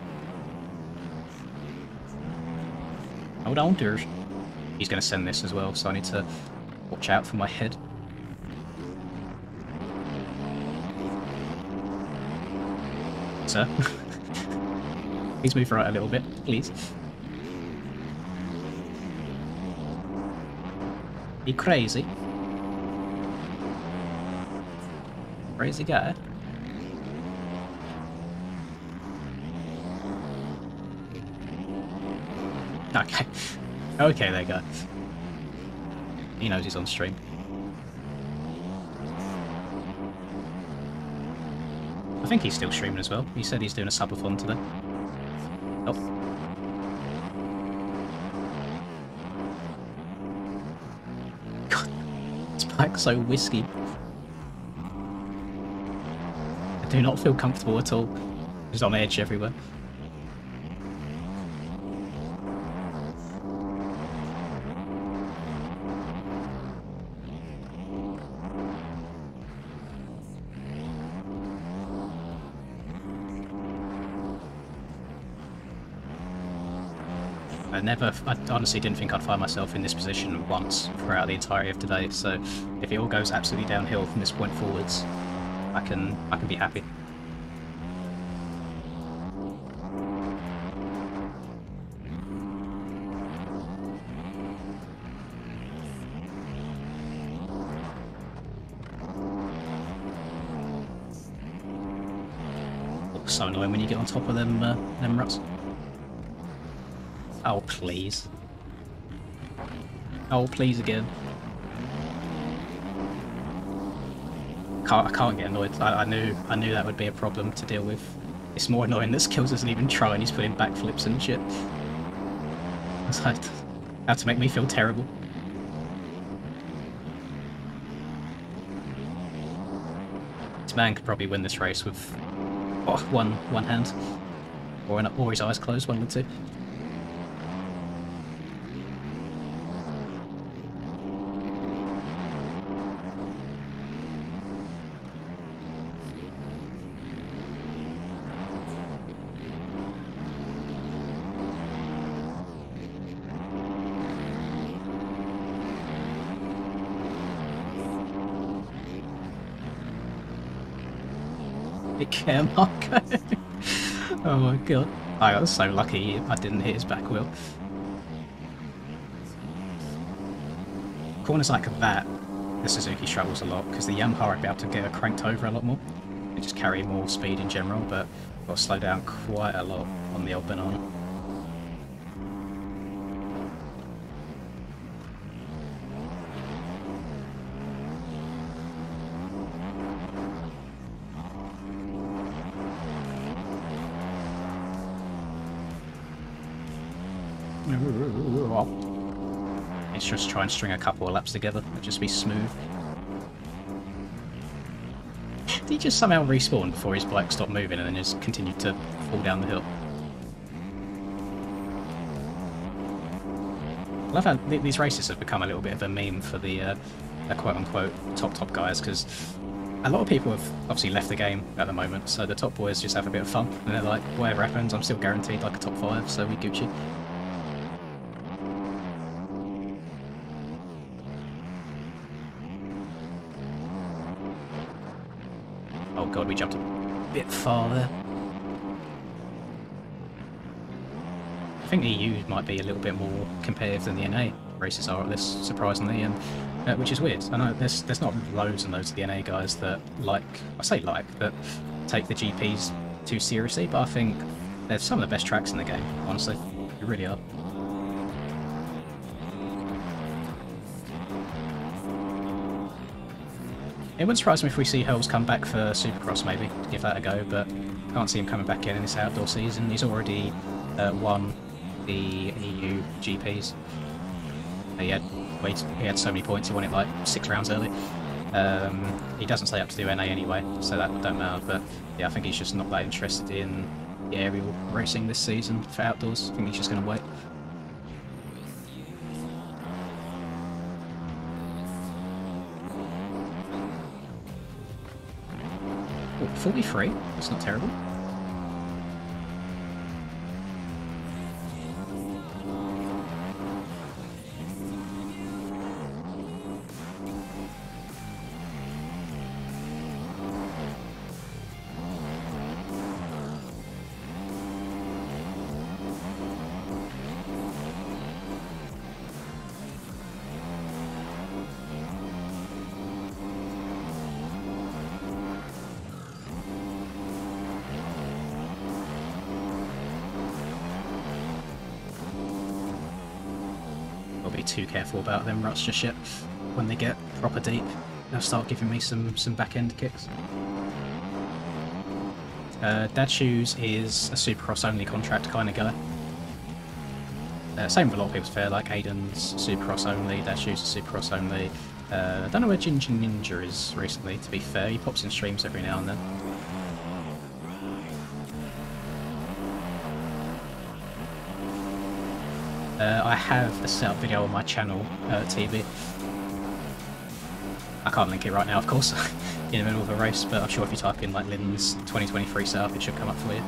Hold on, dude. He's going to send this as well, so I need to watch out for my head. Sir? Please move right a little bit, please. You crazy? Crazy guy? Okay. Okay, there you go. He knows he's on stream. I think he's still streaming as well. He said he's doing a subathon today. Oh. God, this bike's so whiskey. I do not feel comfortable at all. Just on edge everywhere. I honestly didn't think I'd find myself in this position once throughout the entirety of today, so if it all goes absolutely downhill from this point forwards, I can be happy. Oh, so annoying when you get on top of them ruts. Oh, please. Oh, please again. I can't get annoyed. I knew that would be a problem to deal with. It's more annoying that Skills isn't even trying, he's putting backflips and shit. It's like, that to make me feel terrible. This man could probably win this race with one hand. Or his eyes closed, one would say. Take care, Marco. Oh my god. I got so lucky I didn't hit his back wheel. Corners like that, the Suzuki struggles a lot because the Yamaha would be able to get her cranked over a lot more and just carry more speed in general, but got to slow down quite a lot on the old banana. It's just try and string a couple of laps together and just be smooth. Did he just somehow respawn before his bike stopped moving and then just continued to fall down the hill? I love how these races have become a little bit of a meme for the quote-unquote top guys, because a lot of people have obviously left the game at the moment, so the top boys just have a bit of fun and they're like, whatever happens, I'm still guaranteed like a top 5, so we Gucci. Oh god, we jumped a bit far there. I think EU might be a little bit more competitive than the NA races are at this, surprisingly, and which is weird. I know there's not loads and loads of the NA guys that that take the GPs too seriously, but I think they're some of the best tracks in the game, honestly. They really are. It wouldn't surprise me if we see Hurls come back for Supercross, maybe, to give that a go, but can't see him coming back in this outdoor season. He's already won the EU GPs. He had so many points, he won it like 6 rounds early. He doesn't stay up to do NA anyway, so that don't matter, but yeah, I think he's just not that interested in the aerial racing this season for outdoors. I think he's just going to wait. Oh, 43? That's not terrible. Be too careful about them ruts just yet. When they get proper deep, they'll start giving me some back end kicks. Dad Shoes is a Supercross only contract kind of guy. Same with a lot of people's fair, like Aiden's Supercross only, Dad Shoes is Supercross only. I don't know where Ginger Ninja is recently, to be fair. He pops in streams every now and then. I have a setup video on my channel, TV. I can't link it right now, of course, in the middle of a race, but I'm sure if you type in like Lynn's 2023 setup, it should come up for you.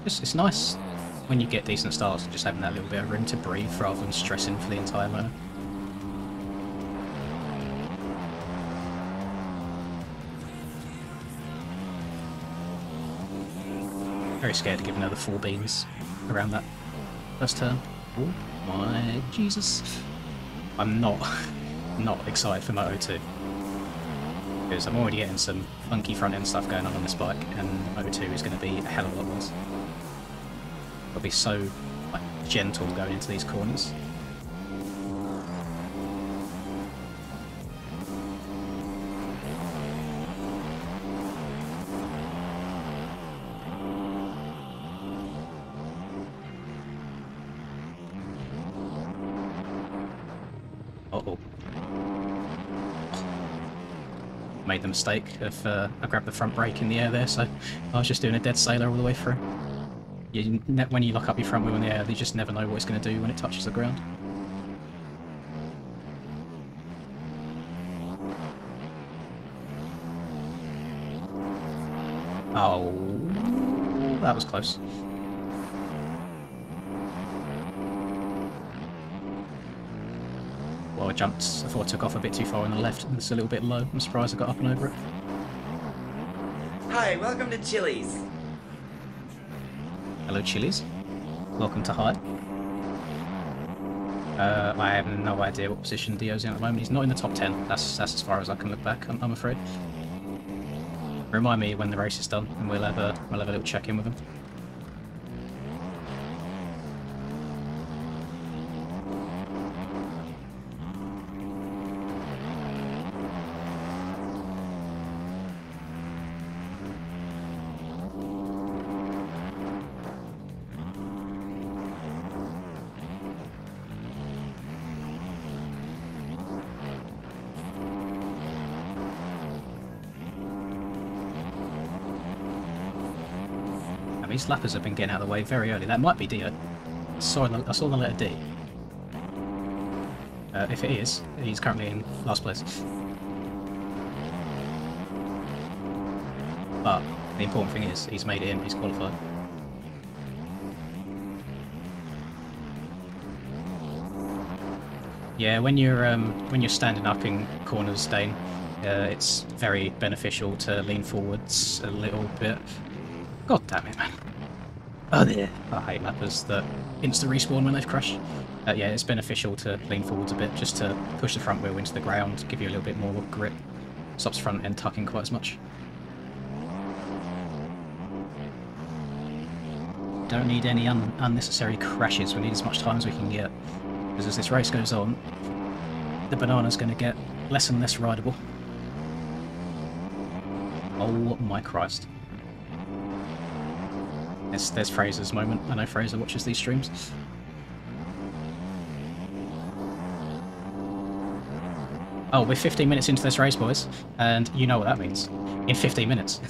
It's nice when you get decent starts and just having that little bit of room to breathe rather than stressing for the entire motor. Very scared to give another 4 beans around that first turn. Oh my Jesus. I'm not excited for Moto 2. Because I'm already getting some funky front end stuff going on this bike, and Moto 2 is going to be a hell of a lot worse. I'll be so like gentle going into these corners. Uh-oh. Made the mistake of I grabbed the front brake in the air there, so I was just doing a dead sailor all the way through. When you lock up your front wheel in the air, you just never know what it's going to do when it touches the ground. Oh, that was close. Well, I jumped. I thought I took off a bit too far on the left, and it's a little bit low. I'm surprised I got up and over it. Hi, welcome to Chili's. Hello, Chili's. Welcome to Hyde. I have no idea what position Dio's in at the moment. He's not in the top 10. That's as far as I can look back, I'm afraid. Remind me when the race is done, and we'll have a little check-in with him. These lappers have been getting out of the way very early. That might be Dio. I saw the letter D. If it is, he's currently in last place. But the important thing is, he's made it in, he's qualified. Yeah, when you're standing up in corners, Dane, it's very beneficial to lean forwards a little bit. God damn it, man. Oh, yeah. I hate lappers that insta-respawn when they've crashed. Yeah, it's beneficial to lean forwards a bit, just to push the front wheel into the ground, give you a little bit more grip. Stops front end tucking quite as much. Don't need any unnecessary crashes, we need as much time as we can get. Because as this race goes on, the banana's going to get less and less rideable. Oh my Christ. There's Fraser's moment. I know Fraser watches these streams. Oh, we're 15 minutes into this race, boys, and you know what that means. In 15 minutes,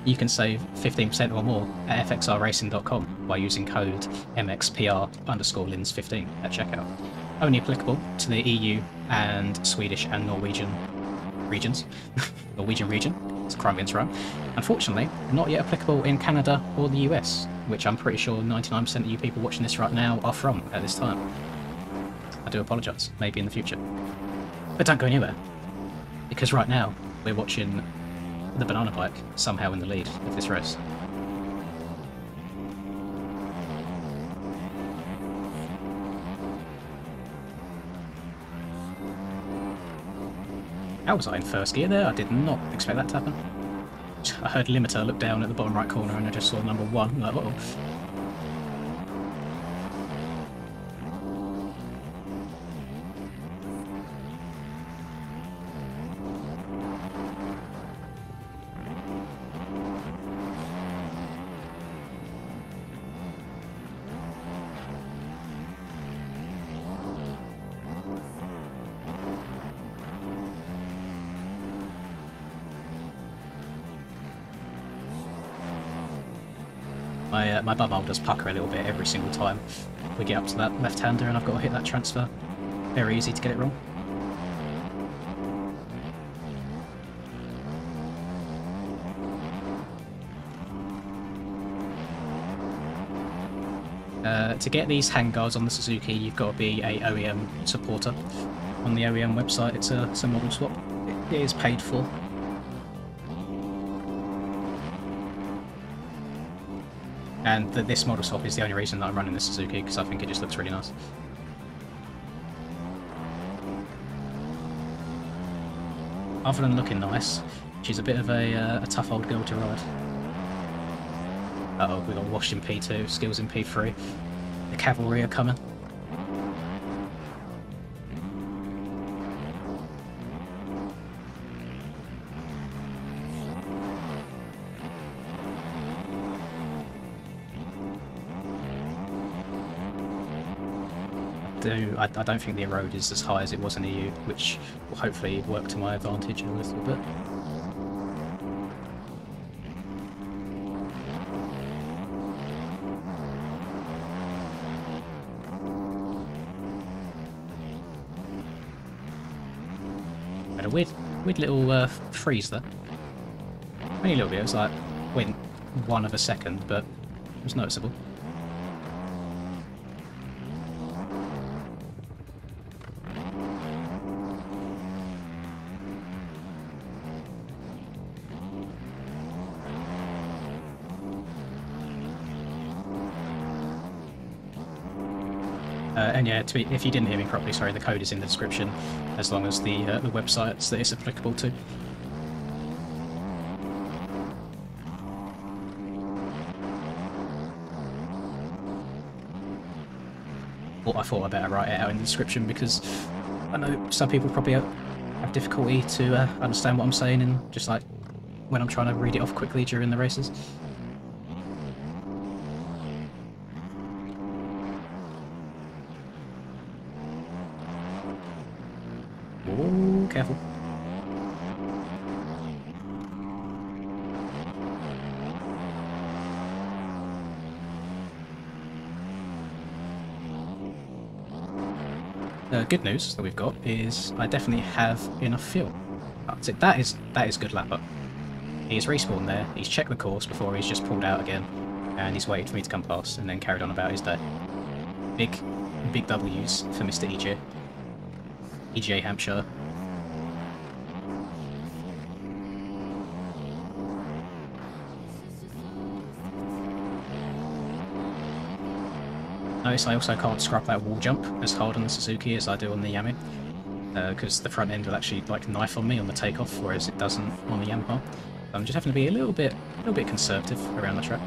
you can save 15% or more at fxrracing.com by using code MXPR_lins15 at checkout. Only applicable to the EU and Swedish and Norwegian regions. Norwegian region. It's a crime against Rome. Unfortunately, not yet applicable in Canada or the US, which I'm pretty sure 99% of you people watching this right now are from at this time. I do apologise, maybe in the future. But don't go anywhere, because right now we're watching the banana bike somehow in the lead of this race. How was I in first gear there? I did not expect that to happen. I heard limiter look down at the bottom right corner and I just saw number 1. Like, uh-oh. My bumhole does pucker a little bit every single time we get up to that left-hander and I've got to hit that transfer. Very easy to get it wrong. To get these handguards on the Suzuki, you've got to be a OEM supporter. On the OEM website, it's a model swap. It is paid for. And this model swap is the only reason that I'm running the Suzuki, because I think it just looks really nice. Other than looking nice, she's a bit of a tough old girl to ride. Uh-oh, we got washed in P2, skills in P3. The cavalry are coming. I don't think the road is as high as it was in the EU, which will hopefully work to my advantage a little bit. Had a weird little freeze there. Only a little bit. It was like went 1 of a second, but it was noticeable. And yeah, if you didn't hear me properly, sorry, the code is in the description, as long as the websites that it's applicable to. I thought I'd better write it out in the description because I know some people probably have difficulty to understand what I'm saying, and just like when I'm trying to read it off quickly during the races. Oh, careful. Good news that we've got is I definitely have enough fuel. That is good lapper. He's respawned there, he's checked the course before he's just pulled out again, and he's waited for me to come past and then carried on about his day. Big W's for Mr. EJ. EJ Hampshire. Notice I also can't scrub that wall jump as hard on the Suzuki as I do on the Yami, because the front end will actually like knife on me on the takeoff, whereas it doesn't on the Yamaha. I'm just having to be a little bit conservative around the track.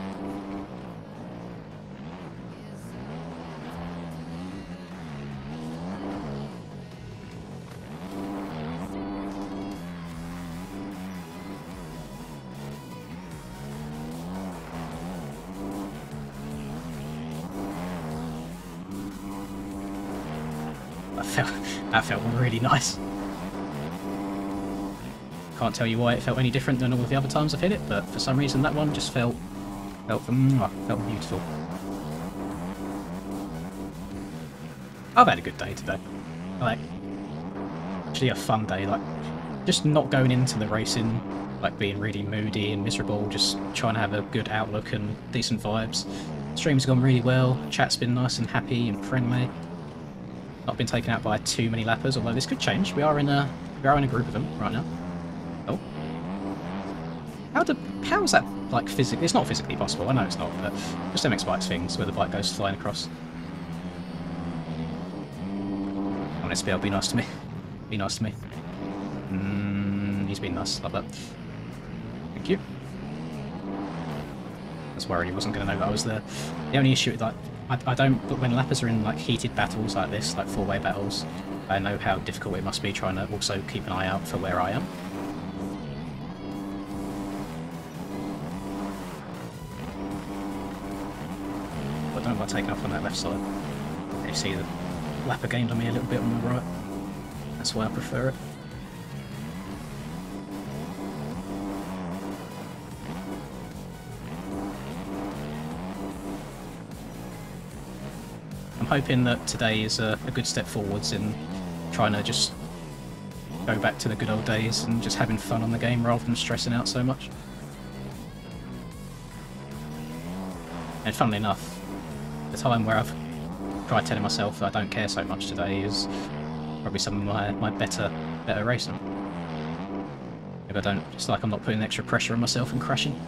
That felt really nice. Can't tell you why it felt any different than all of the other times I've hit it, but for some reason that one just felt beautiful. I've had a good day today. Like, actually a fun day. Like, just not going into the racing like being really moody and miserable, just trying to have a good outlook and decent vibes. Stream's gone really well. Chat's been nice and happy and friendly. Not been taken out by too many lappers, although this could change. We are in a group of them right now. Oh, how is that like physically? It's not physically possible. I know it's not, but just MX bikes things where the bike goes flying across. On SPL, be nice to me. Be nice to me. He's been nice. Love that. Thank you. I was worried he wasn't going to know that I was there. The only issue with like. I don't, but when lappers are in like heated battles like this, like four-way battles, I know how difficult it must be trying to also keep an eye out for where I am. But I don't want to take off on that left side. You see the lapper gained on me a little bit on the right. That's why I prefer it. I'm hoping that today is a good step forwards in trying to just go back to the good old days and just having fun on the game rather than stressing out so much. And funnily enough, the time where I've tried telling myself that I don't care so much today is probably some of my better racing. If I don't, it's like I'm not putting extra pressure on myself and crashing.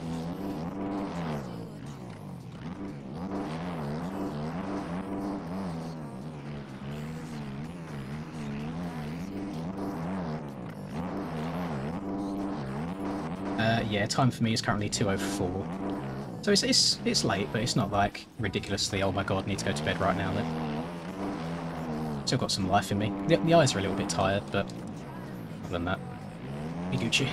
Yeah, time for me is currently 2:04. So it's late, but it's not like ridiculously, oh my god, need to go to bed right now. Still got some life in me. The eyes are a little bit tired, but other than that, be Gucci.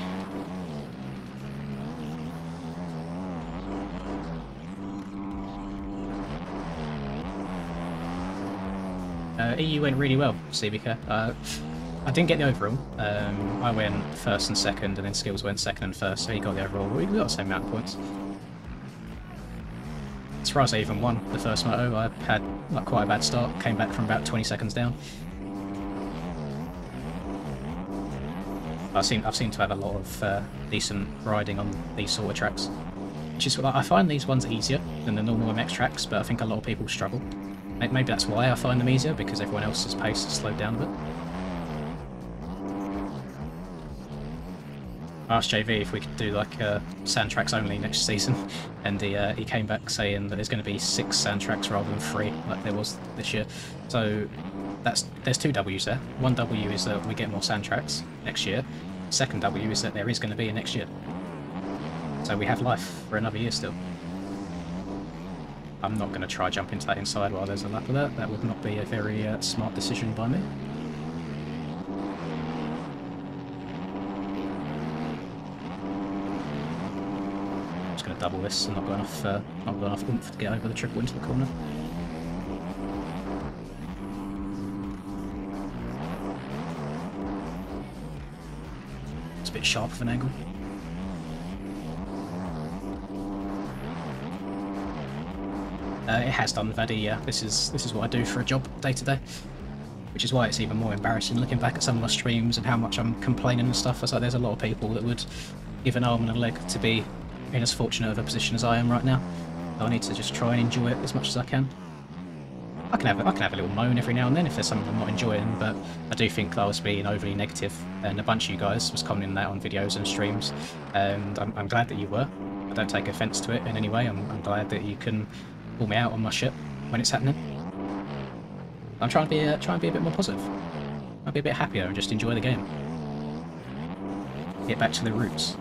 EU went really well, HYVINKAA. I didn't get the overall. I went first and second, and then Skills went second and first, so he got the overall. We got the same amount of points. As far as I even won the first moto, I had like quite a bad start. Came back from about 20 seconds down. I've seemed to have a lot of decent riding on these sort of tracks. which is like, I find these ones easier than the normal MX tracks, but I think a lot of people struggle. Maybe that's why I find them easier, because everyone else's pace has slowed down a bit. I asked JV if we could do like sand tracks only next season, and he came back saying that there's going to be 6 sand tracks rather than 3 like there was this year. So there's 2 W's there. One W is that we get more sand tracks next year. Second W is that there is going to be a next year. So we have life for another year still. I'm not going to try jump into that inside while there's a lap of that. That would not be a very smart decision by me. Double this and not got enough oomph to get over the triple into the corner. It's a bit sharp of an angle. It has done, Vaddy, yeah. This is what I do for a job day to day. Which is why it's even more embarrassing looking back at some of my streams and how much I'm complaining and stuff. It's like there's a lot of people that would give an arm and a leg to be in as fortunate of a position as I am right now. I need to just try and enjoy it as much as I can. I can have a little moan every now and then if there's something I'm not enjoying, but I do think I was being overly negative, and a bunch of you guys was commenting that on videos and streams, and I'm glad that you were. I don't take offence to it in any way. I'm glad that you can pull me out on my shit when it's happening. I'm trying to be a bit more positive. I'll be a bit happier and just enjoy the game. Get back to the roots.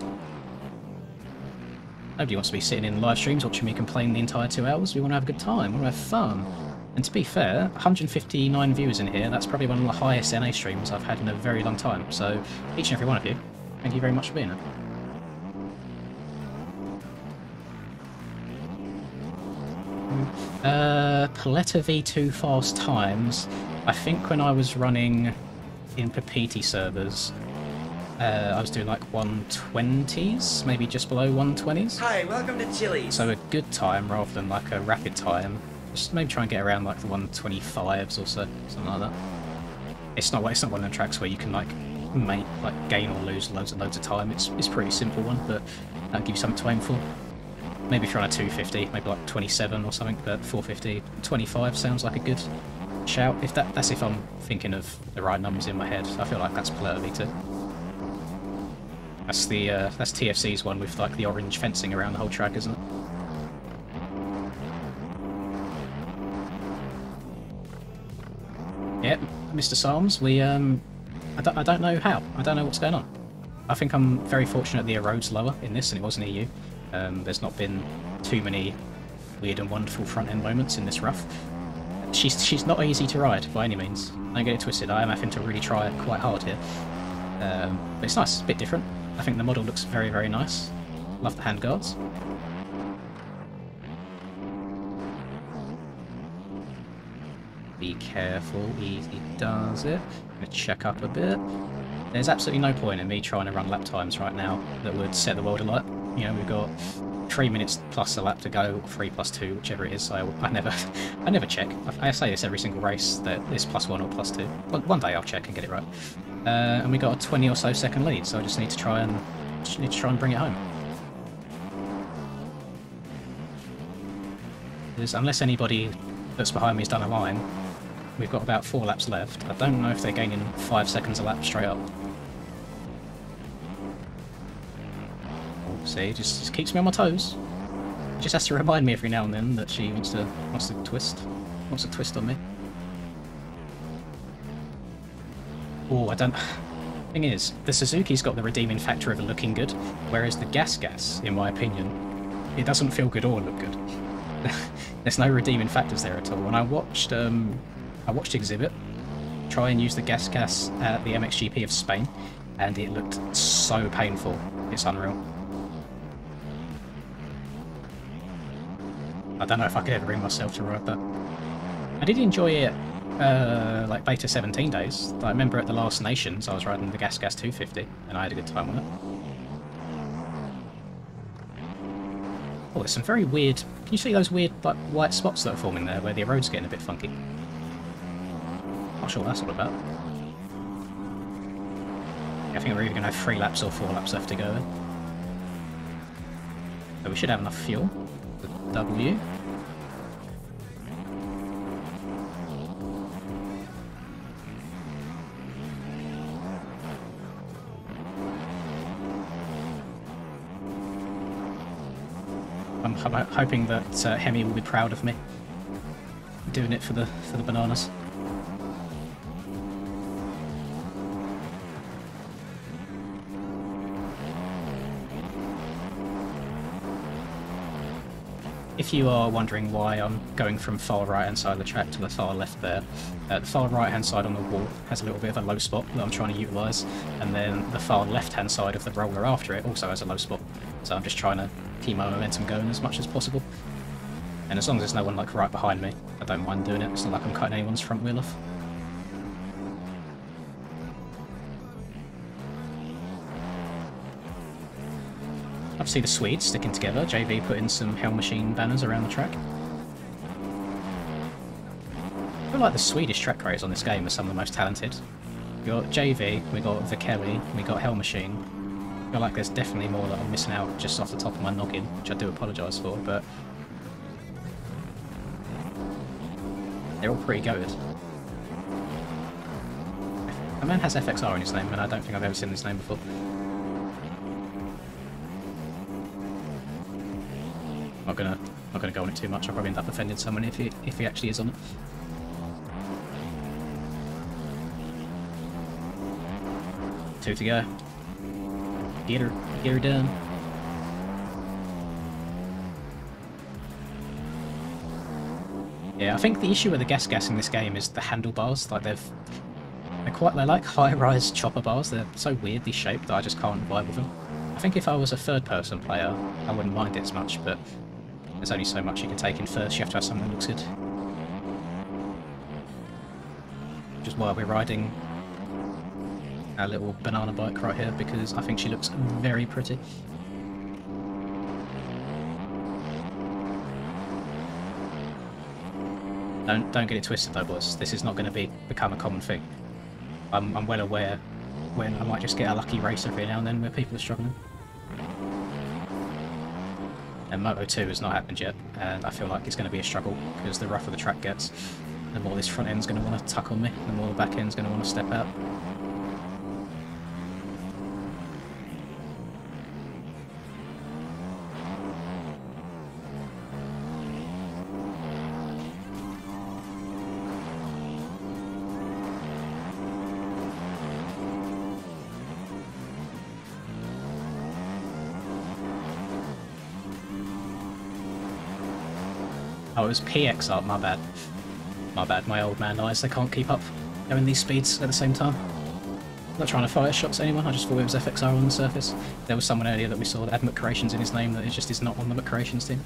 Nobody wants to be sitting in live streams watching me complain the entire 2 hours. We want to have a good time, we want to have fun. And to be fair, 159 viewers in here, that's probably one of the highest NA streams I've had in a very long time. So, each and every one of you, thank you very much for being here. Paletta V2 fast times. I think when I was running in Papiti servers, I was doing like 120s, maybe just below 120s. Hi, welcome to Chili's. So a good time rather than like a rapid time. Just maybe try and get around like the 125s or so, something like that. It's not one of them tracks where you can like gain or lose loads and loads of time. It's a pretty simple one, but that'll give you something to aim for. Maybe if you're on a 250, maybe like 27 or something, but 450, 25 sounds like a good shout. That's if I'm thinking of the right numbers in my head. I feel like that's Paletta V2. That's TFC's one with like the orange fencing around the whole track, isn't it? Yeah, Mr. Psalms, we I don't know how. I don't know what's going on. I think I'm very fortunate the road's lower in this than it was in EU. There's not been too many weird and wonderful front end moments in this rough. She's not easy to ride by any means. Don't get it twisted. I am having to really try quite hard here. But it's nice, a bit different. I think the model looks very, very nice. Love the handguards. Be careful, easy does it. I'm gonna check up a bit. There's absolutely no point in me trying to run lap times right now that would set the world alight. You know, we've got 3 minutes plus a lap to go, or 3 plus 2, whichever it is. So I never check. I say this every single race that it's +1 or +2. One day I'll check and get it right. And we got a 20 or so second lead, so I just need to try and bring it home. Unless anybody that's behind me has done a line, we've got about 4 laps left. I don't know if they're gaining 5 seconds a lap straight up. See, just keeps me on my toes. Just has to remind me every now and then that she wants to twist on me. Oh, I don't. Thing is, the Suzuki's got the redeeming factor of it looking good, whereas the Gas, in my opinion, it doesn't feel good or look good. There's no redeeming factors there at all. When I watched Exhibit try and use the Gas at the MXGP of Spain, and it looked so painful. It's unreal. I don't know if I could ever bring myself to ride that. I did enjoy it, like Beta 17 days. I remember at the last Nations I was riding the Gas 250, and I had a good time with it. Oh, there's some very weird... Can you see those weird like white spots that are forming there, where the road's getting a bit funky? Not sure what that's all about. Yeah, I think we're either going to have 3 laps or 4 laps left to go. So we should have enough fuel. The W. I'm hoping that Hemi will be proud of me doing it for the bananas. If you are wondering why I'm going from far right hand side of the track to the far left there, the far right hand side on the wall has a little bit of a low spot that I'm trying to utilise, and then the far left hand side of the roller after it also has a low spot, so I'm just trying to keep my momentum going as much as possible. And as long as there's no one like right behind me, I don't mind doing it. It's not like I'm cutting anyone's front wheel off. I see the Swedes sticking together. JV put in some Hell Machine banners around the track. I feel like the Swedish track creators on this game are some of the most talented. We got JV, we got Vikeli, we got Hell Machine. I feel like there's definitely more that I'm missing out just off the top of my noggin, which I do apologise for, but they're all pretty goated. A man has FXR in his name, and I don't think I've ever seen his name before. Not gonna go on it too much. I'll probably end up offending someone if he actually is on it. Two to go. Get her done. Yeah, I think the issue with the gas in this game is the handlebars. Like they're like high-rise chopper bars. They're so weirdly shaped that I just can't vibe with them. I think if I was a third-person player, I wouldn't mind it as much, but there's only so much you can take in first. You have to have something that looks good. Which is why we're riding our little banana bike right here, because I think she looks very pretty. Don't get it twisted though, boys. This is not going to become a common thing. I'm well aware when I might just get a lucky race every now and then where people are struggling. And Moto 2 has not happened yet, and I feel like it's going to be a struggle, because the rougher the track gets, the more this front end's going to want to tuck on me, the more the back end's going to want to step out. Oh, it was PXR, my bad. My bad, my old man eyes, they can't keep up going these speeds at the same time. I'm not trying to fire shots at anyone, I just thought it was FXR on the surface. There was someone earlier that we saw that had McCreations in his name that it just is not on the McCreations team.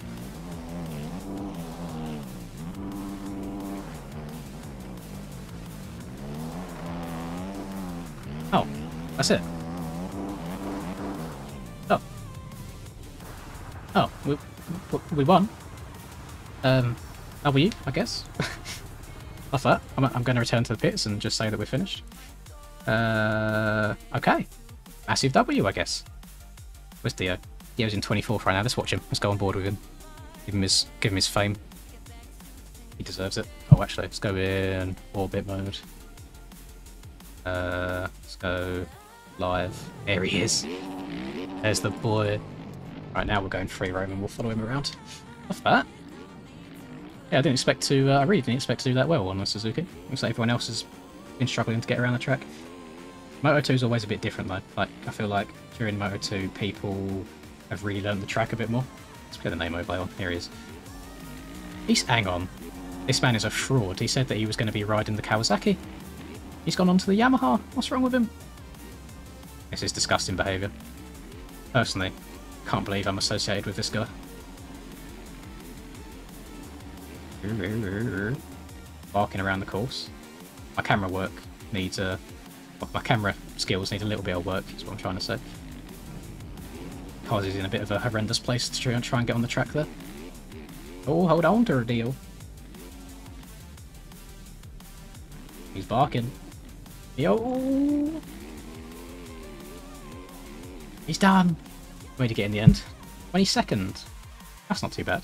Oh, that's it. Oh. Oh, we won. W, I guess. Off that, I'm going to return to the pits and just say that we're finished. Okay. Massive W, I guess. Where's Dio? Dio's in 24th right now. Let's watch him. Let's go on board with him. Give him his fame. He deserves it. Oh, actually, let's go in orbit mode. Let's go live. There he is. There's the boy. Right now we're going free roam and we'll follow him around. Off that. Yeah, I really didn't expect to do that well on the Suzuki. Looks like everyone else has been struggling to get around the track. Moto 2 is always a bit different though. Like, I feel like during Moto 2 people have really learned the track a bit more. Let's put the name overlay on. Here he is. Hang on. This man is a fraud. He said that he was going to be riding the Kawasaki. He's gone on to the Yamaha. What's wrong with him? This is disgusting behaviour. Personally, can't believe I'm associated with this guy. Barking around the course. My camera work needs my camera skills need a little bit of work, is what I'm trying to say. Cars is in a bit of a horrendous place to try and get on the track there. Oh, hold on to her deal. He's barking. Yo! He's done! Way to get in the end. 22nd. That's not too bad.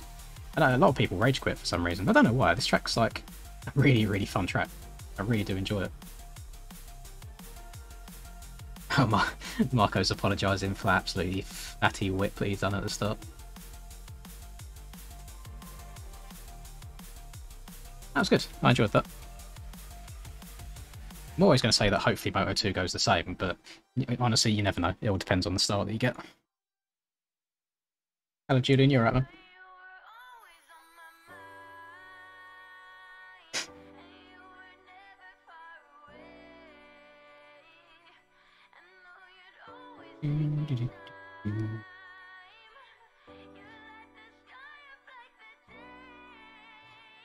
I know a lot of people rage quit for some reason. I don't know why. This track's like a really, really fun track. I really do enjoy it. Oh, Marco's apologising for absolutely fatty whip that he's done at the start. That was good. I enjoyed that. I'm always going to say that hopefully Moto 2 goes the same, but honestly, you never know. It all depends on the start that you get. Hello, Julian. You're right, man.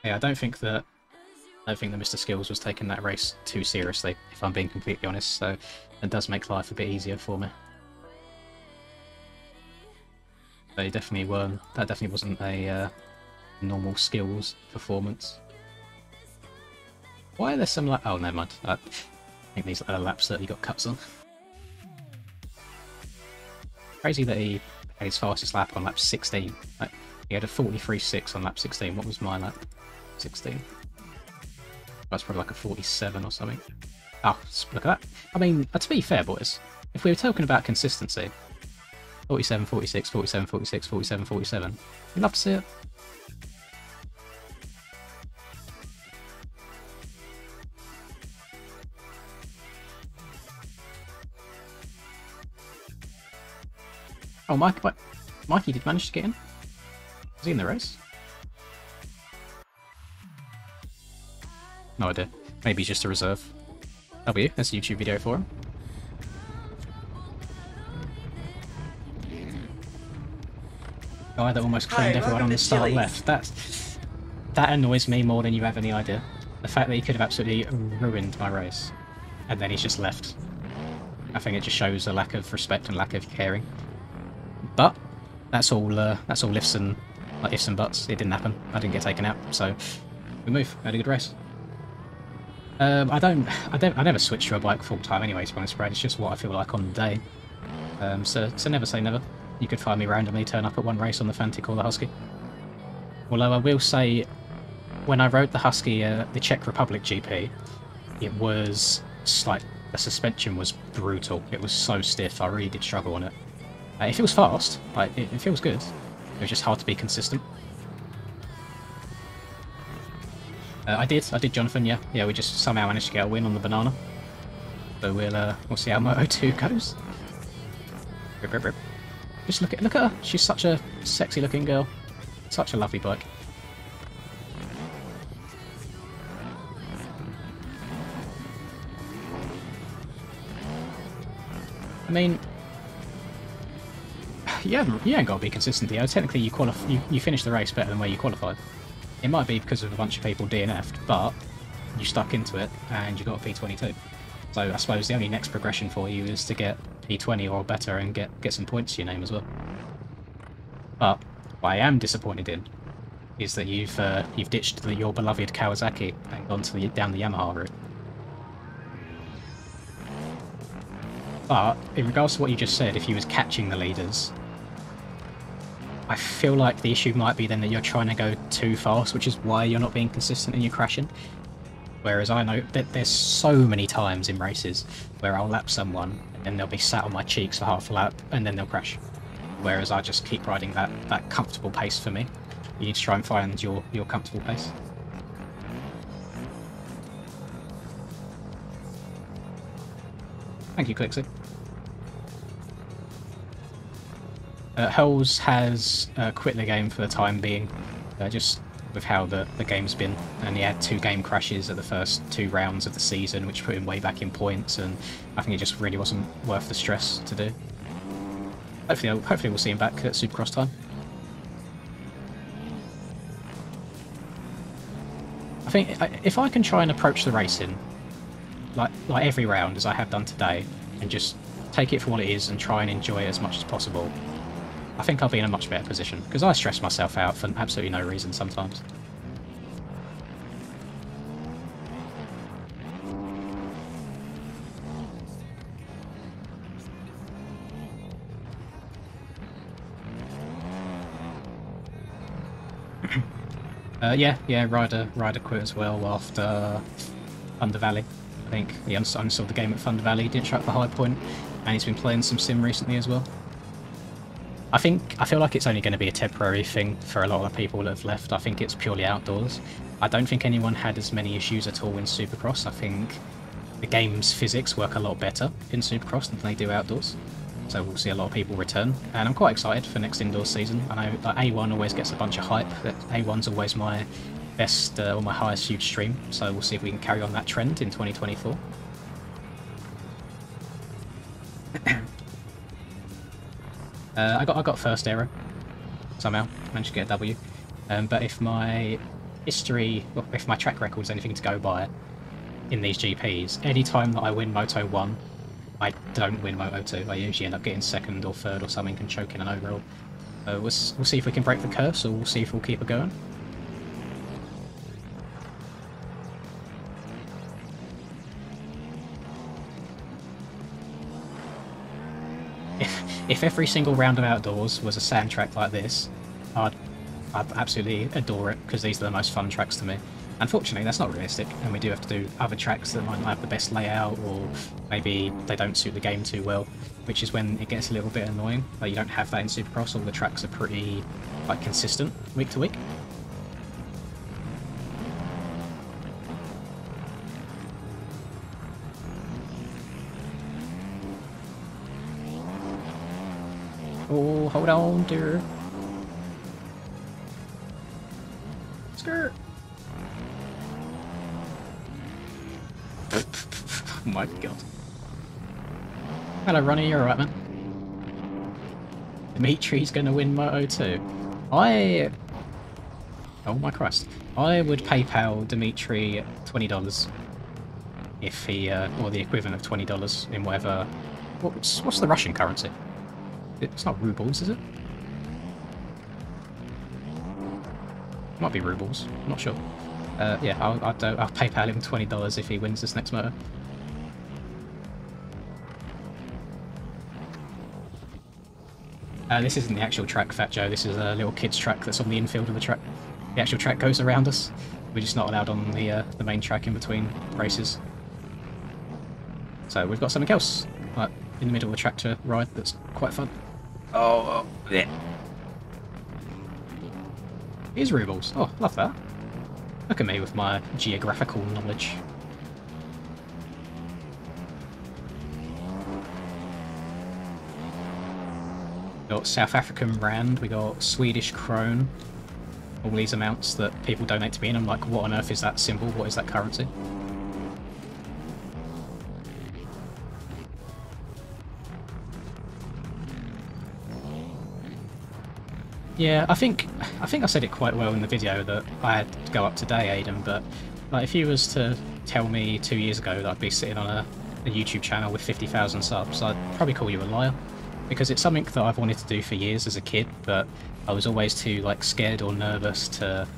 Yeah, I don't think that Mr. Skills was taking that race too seriously, if I'm being completely honest, so it does make life a bit easier for me. They definitely weren't. That definitely wasn't a normal Skills performance. Why are there some oh, never mind. I think these are laps that he got cuts on. Crazy that he had his fastest lap on lap 16. Like, he had a 43.6 on lap 16. What was my lap? 16. That's probably like a 47 or something. Oh, look at that. I mean, to be fair, boys, if we were talking about consistency, 47, 46, 47, 46, 47, 47, we'd love to see it. Oh, Mikey did manage to get in? Was he in the race? No idea. Maybe he's just a reserve. W, that's a YouTube video for him. Guy that almost cleaned everyone on the start left. That annoys me more than you have any idea. The fact that he could have absolutely ruined my race. And then he's just left. I think it just shows a lack of respect and lack of caring. But that's all ifs and buts. It didn't happen. I didn't get taken out, so we move. We had a good race. I never switch to a bike full time anyway, to be honest, Brad. It's just what I feel like on the day. So never say never. You could find me randomly turn up at one race on the Fantic or the Husky. Although I will say, when I rode the Husky, the Czech Republic GP, it was like the suspension was brutal. It was so stiff. I really did struggle on it. If it was fast, like it feels good. It was just hard to be consistent. I did, Jonathan. Yeah. We just somehow managed to get a win on the banana. So we'll see how Moto 2 goes. Rip, rip, rip. Just look at her. She's such a sexy-looking girl. Such a lovely bike. I mean, you ain't got to be consistent, Theo. Technically, you finished the race better than where you qualified. It might be because of a bunch of people DNF'd, but you stuck into it and you got a P22. So I suppose the only next progression for you is to get P20 or better and get some points to your name as well. But what I am disappointed in is that you've ditched your beloved Kawasaki and gone to down the Yamaha route. But in regards to what you just said, if you was catching the leaders, I feel like the issue might be then that you're trying to go too fast, which is why you're not being consistent and you're crashing. Whereas I know that there's so many times in races where I'll lap someone and then they'll be sat on my cheeks for half a lap and then they'll crash. Whereas I just keep riding that comfortable pace for me. You need to try and find your comfortable pace. Thank you, Clixie. Hells has quit the game for the time being, just with how the game's been, and he had 2 game crashes at the first 2 rounds of the season, which put him way back in points, and I think it just really wasn't worth the stress to do. Hopefully we'll see him back at Supercross time. I think if I can try and approach the racing like every round as I have done today, and just take it for what it is and try and enjoy it as much as possible, I think I'll be in a much better position, because I stress myself out for absolutely no reason sometimes. Yeah, Ryder quit as well after Thunder Valley. I think he unsold the game at Thunder Valley, didn't show up the high point, and he's been playing some sim recently as well. I feel like it's only going to be a temporary thing for a lot of the people that have left. I think it's purely outdoors. I don't think anyone had as many issues at all in Supercross. I think the game's physics work a lot better in Supercross than they do outdoors. So we'll see a lot of people return, and I'm quite excited for next indoor season. I know that A1 always gets a bunch of hype. That A1's always my best or my highest huge stream, so we'll see if we can carry on that trend in 2024. I got first aero somehow, managed to get a W. But if my history, well, if my track record's anything to go by in these GPs, any time that I win Moto 1, I don't win Moto 2. I usually end up getting second or third or something and choking an overall. We'll see if we can break the curse, or we'll see if we'll keep it going. If every single round of outdoors was a sand track like this, I'd absolutely adore it, because these are the most fun tracks to me. Unfortunately, that's not realistic, and we do have to do other tracks that might not have the best layout, or maybe they don't suit the game too well, which is when it gets a little bit annoying. Like, you don't have that in Supercross. All the tracks are pretty consistent week to week. Oh, hold on, dear. Skirt. Oh my god. Hello, Ronnie, you're alright, man. Dimitri's gonna win Moto 2. Oh my Christ. I would PayPal Dimitri $20 if he, or the equivalent of $20 in whatever. What's the Russian currency? It's not rubles, is it? Might be rubles. I'm not sure. Yeah, I'll PayPal him $20 if he wins this next moto. This isn't the actual track, Fat Joe. This is a little kid's track that's on the infield of the track. The actual track goes around us. We're just not allowed on the main track in between races. So we've got something else in the middle of the track to ride that's quite fun. Oh, yeah. Here's rubles. Oh, love that. Look at me with my geographical knowledge. We got South African Rand, we got Swedish Krone. All these amounts that people donate to me, and I'm like, what on earth is that symbol? What is that currency? Yeah, I think I said it quite well in the video that I had to go up today, Aiden, but like, if you was to tell me 2 years ago that I'd be sitting on a YouTube channel with 50,000 subs, I'd probably call you a liar. Because it's something that I've wanted to do for years as a kid, but I was always too scared or nervous to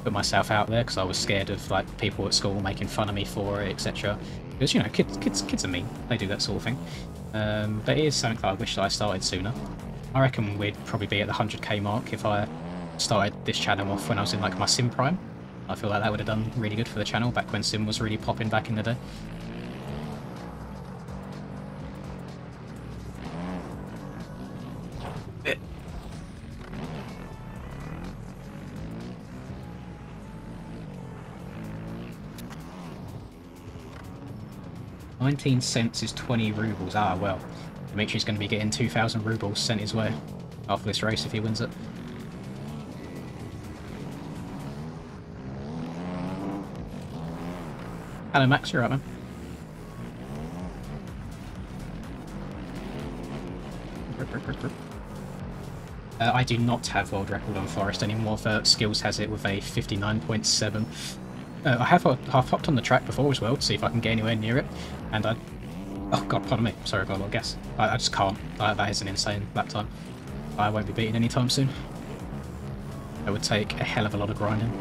put myself out there, because I was scared of people at school making fun of me for it, etc. Because, you know, kids are mean, they do that sort of thing. But it is something that I wish that I started sooner. I reckon we'd probably be at the 100k mark if I started this channel off when I was in my sim prime. I feel like that would have done really good for the channel back when sim was really popping back in the day. $19 cents is 20 rubles. Ah, well. Dimitri's going to be getting 2,000 rubles sent his way after this race if he wins it. Hello Max, you're right, man. I do not have world record on Forest anymore, but Skills has it with a 59.7. I've hopped on the track before as well to see if I can get anywhere near it, and oh god, pardon me, sorry, I got a lot of gas. I just can't. That is an insane lap time. I won't be beaten anytime soon. It would take a hell of a lot of grinding.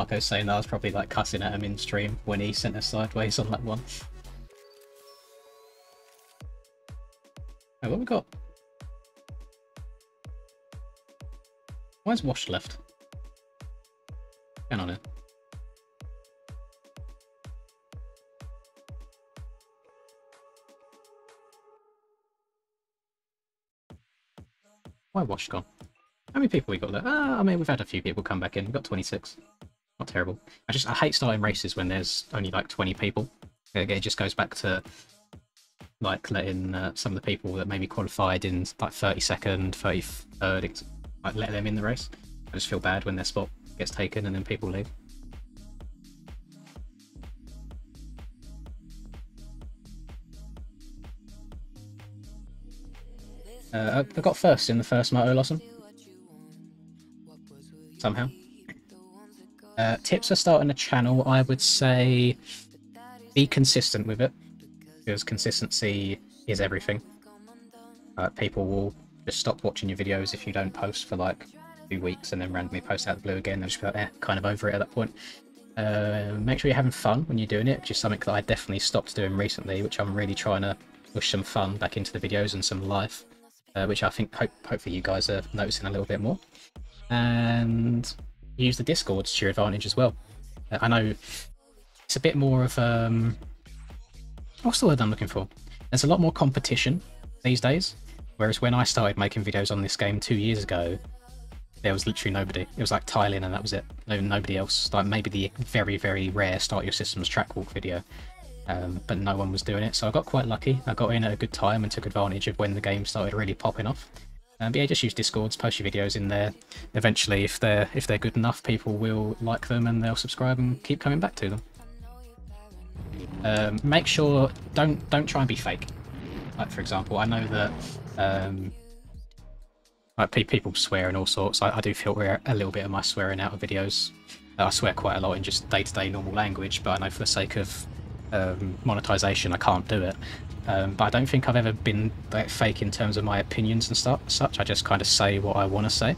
Marco saying that I was probably like cussing at him in stream when he sent us sideways on that one. Oh, what we got? Why's Wash left? Hang on here. Why Wash gone? How many people we got there? I mean, we've had a few people come back in. We've got 26. Not terrible. I hate starting races when there's only like 20 people. It just goes back to like letting some of the people that maybe qualified in like 32nd, 33rd, like let them in the race. I just feel bad when their spot gets taken and then people leave. I got first in the first moto lesson. Somehow. Tips for starting a channel, I would say be consistent with it, because consistency is everything. People will just stop watching your videos if you don't post for like 2 weeks and then randomly post out of the blue again. They'll just be like, kind of over it at that point. Make sure you're having fun when you're doing it, which is something that I definitely stopped doing recently, which I'm really trying to push some fun back into the videos and some life, which I think hopefully you guys are noticing a little bit more. And use the Discords to your advantage as well. I know it's a bit more of what's the word I'm looking for? There's a lot more competition these days, whereas when I started making videos on this game 2 years ago, there was literally nobody. It was like Thailand and that was it. Nobody else. Like maybe the very, very rare Start Your Systems track walk video, but no one was doing it. So I got quite lucky. I got in at a good time and took advantage of when the game started really popping off. But yeah, just use Discords, post your videos in there. Eventually, if they're good enough, people will like them and they'll subscribe and keep coming back to them. Make sure don't try and be fake. Like for example, I know that like people swear and all sorts. I do filter a little bit of my swearing out of videos. I swear quite a lot in just day-to-day normal language, but I know for the sake of monetization, I can't do it. But I don't think I've ever been like fake in terms of my opinions and such. I just kind of say what I want to say.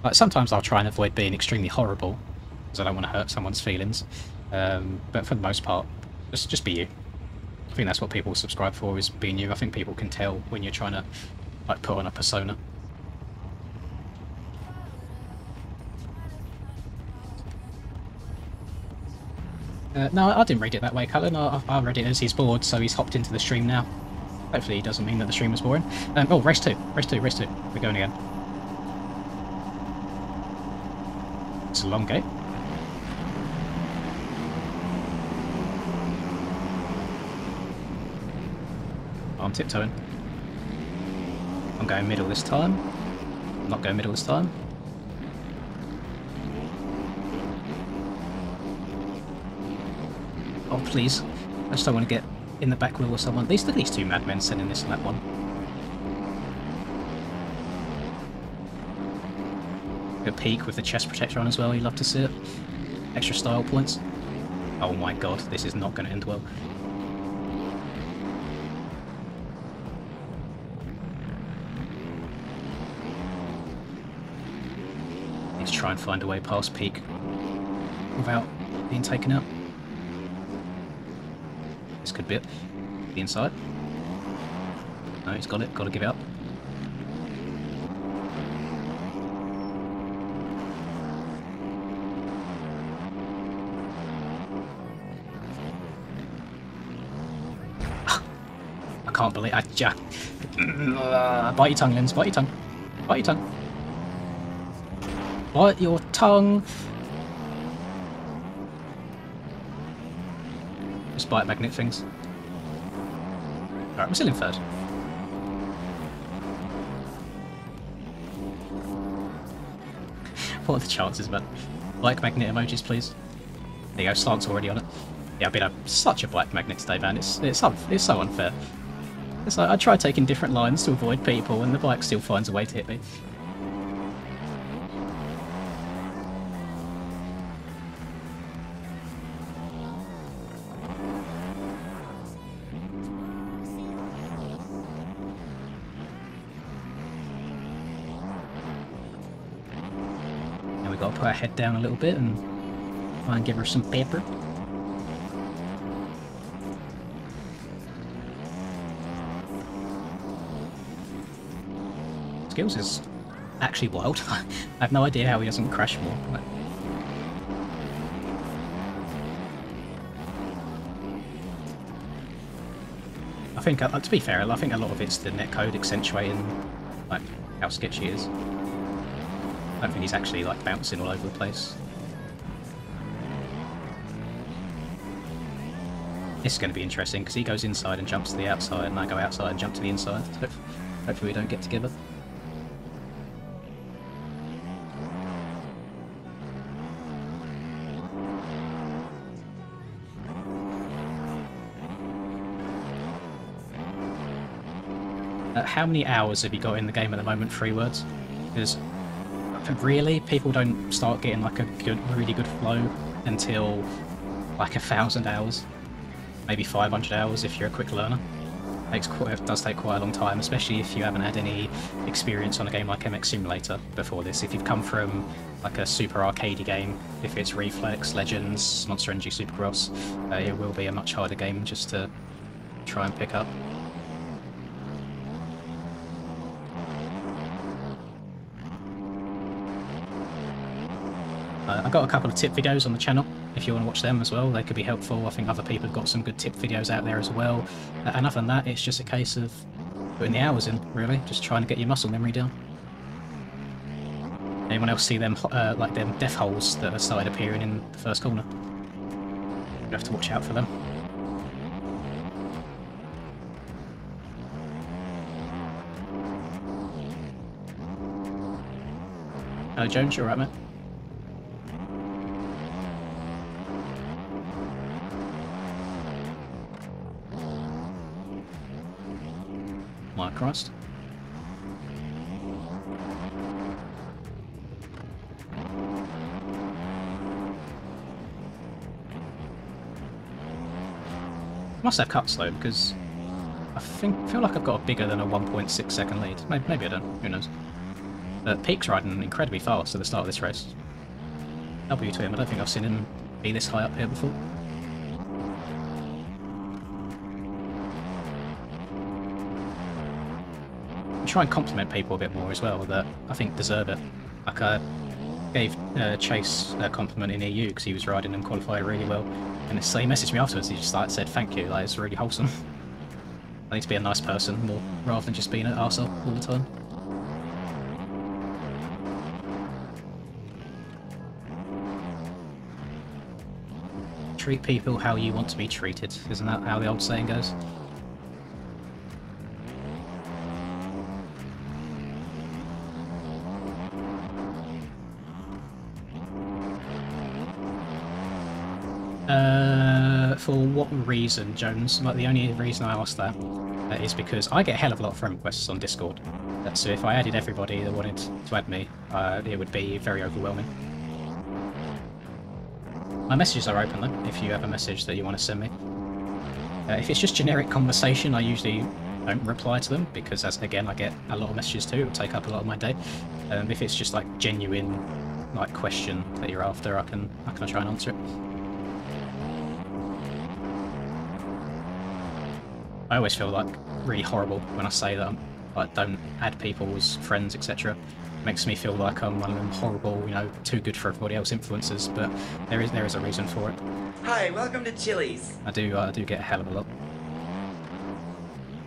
Like sometimes I'll try and avoid being extremely horrible because I don't want to hurt someone's feelings. But for the most part, just be you. I think that's what people subscribe for, is being you. I think people can tell when you're trying to like put on a persona. No, I didn't read it that way, Cullen. I read it as he's bored, so he's hopped into the stream now. Hopefully he doesn't mean that the stream was boring. Oh, race 2. Race 2, race 2. We're going again. It's a long gate. I'm tiptoeing. I'm going middle this time. I'm not going middle this time. Oh, please. I just don't want to get in the back wheel with someone. Look at these two madmen sending this and that one. A peak with the chest protector on as well, you love to see it. Extra style points. Oh my god, this is not going to end well. Let's try and find a way past peak without being taken out. This could be it. The inside. No, he's got it. Got to give it up. I can't believe I just... bite your tongue, Lens. Bite your tongue. Bite your tongue. Bite your tongue. Just bite magnet things. Alright, we're still in third. What are the chances, man? Like magnet emojis, please. There you go, Slant's already on it. Yeah, I've been such a black magnet today, man. It's so unfair. It's like I try taking different lines to avoid people, and the bike still finds a way to hit me. Now we've got to put our head down a little bit and Try and give her some pepper. Skills is actually wild. I have no idea how he doesn't crash more. Like, I think, to be fair, I think a lot of it's the netcode accentuating like how sketchy he is. I don't think he's actually like bouncing all over the place. This is going to be interesting because he goes inside and jumps to the outside, and I go outside and jump to the inside. Hopefully we don't get together. How many hours have you got in the game at the moment? 3 words? Because really, people don't start getting like a really good flow until like 1,000 hours, maybe 500 hours if you're a quick learner. It does take quite a long time, especially if you haven't had any experience on a game like MX Simulator before this. If you've come from like a super arcadey game, if it's Reflex, Legends, Monster Energy Supercross, it will be a much harder game just to try and pick up. I've got a couple of tip videos on the channel if you want to watch them as well. They could be helpful. I think other people have got some good tip videos out there as well. And other than that, it's just a case of putting the hours in, really. Just trying to get your muscle memory down. Anyone else see them, like them death holes that have started appearing in the first corner? You have to watch out for them. Hello Jones, you alright mate? My Christ. Must have cuts though, because I feel like I've got a bigger than a 1.6 second lead. Maybe I don't, who knows. But Peak's riding incredibly fast at the start of this race. W to him, I don't think I've seen him be this high up here before. Try and compliment people a bit more as well that I think deserve it. Like I gave Chase a compliment in EU because he was riding and qualifying really well, and so he messaged me afterwards. He just like said thank you, like it's really wholesome. I need to be a nice person more rather than just being an arsehole all the time. Treat people how you want to be treated, isn't that how the old saying goes? For what reason, Jones? Like, the only reason I asked that is because I get a hell of a lot of friend requests on Discord. So if I added everybody that wanted to add me, it would be very overwhelming. My messages are open though, if you have a message that you want to send me. If it's just generic conversation, I usually don't reply to them, because as again I get a lot of messages too, it will take up a lot of my day. If it's just like genuine like question that you're after, I can try and answer it. I always feel like really horrible when I say that I don't add people as friends, etc. Makes me feel like I'm one of them horrible, you know, too good for everybody else influencers, but there is a reason for it. Hi, welcome to Chili's. I do get a hell of a lot.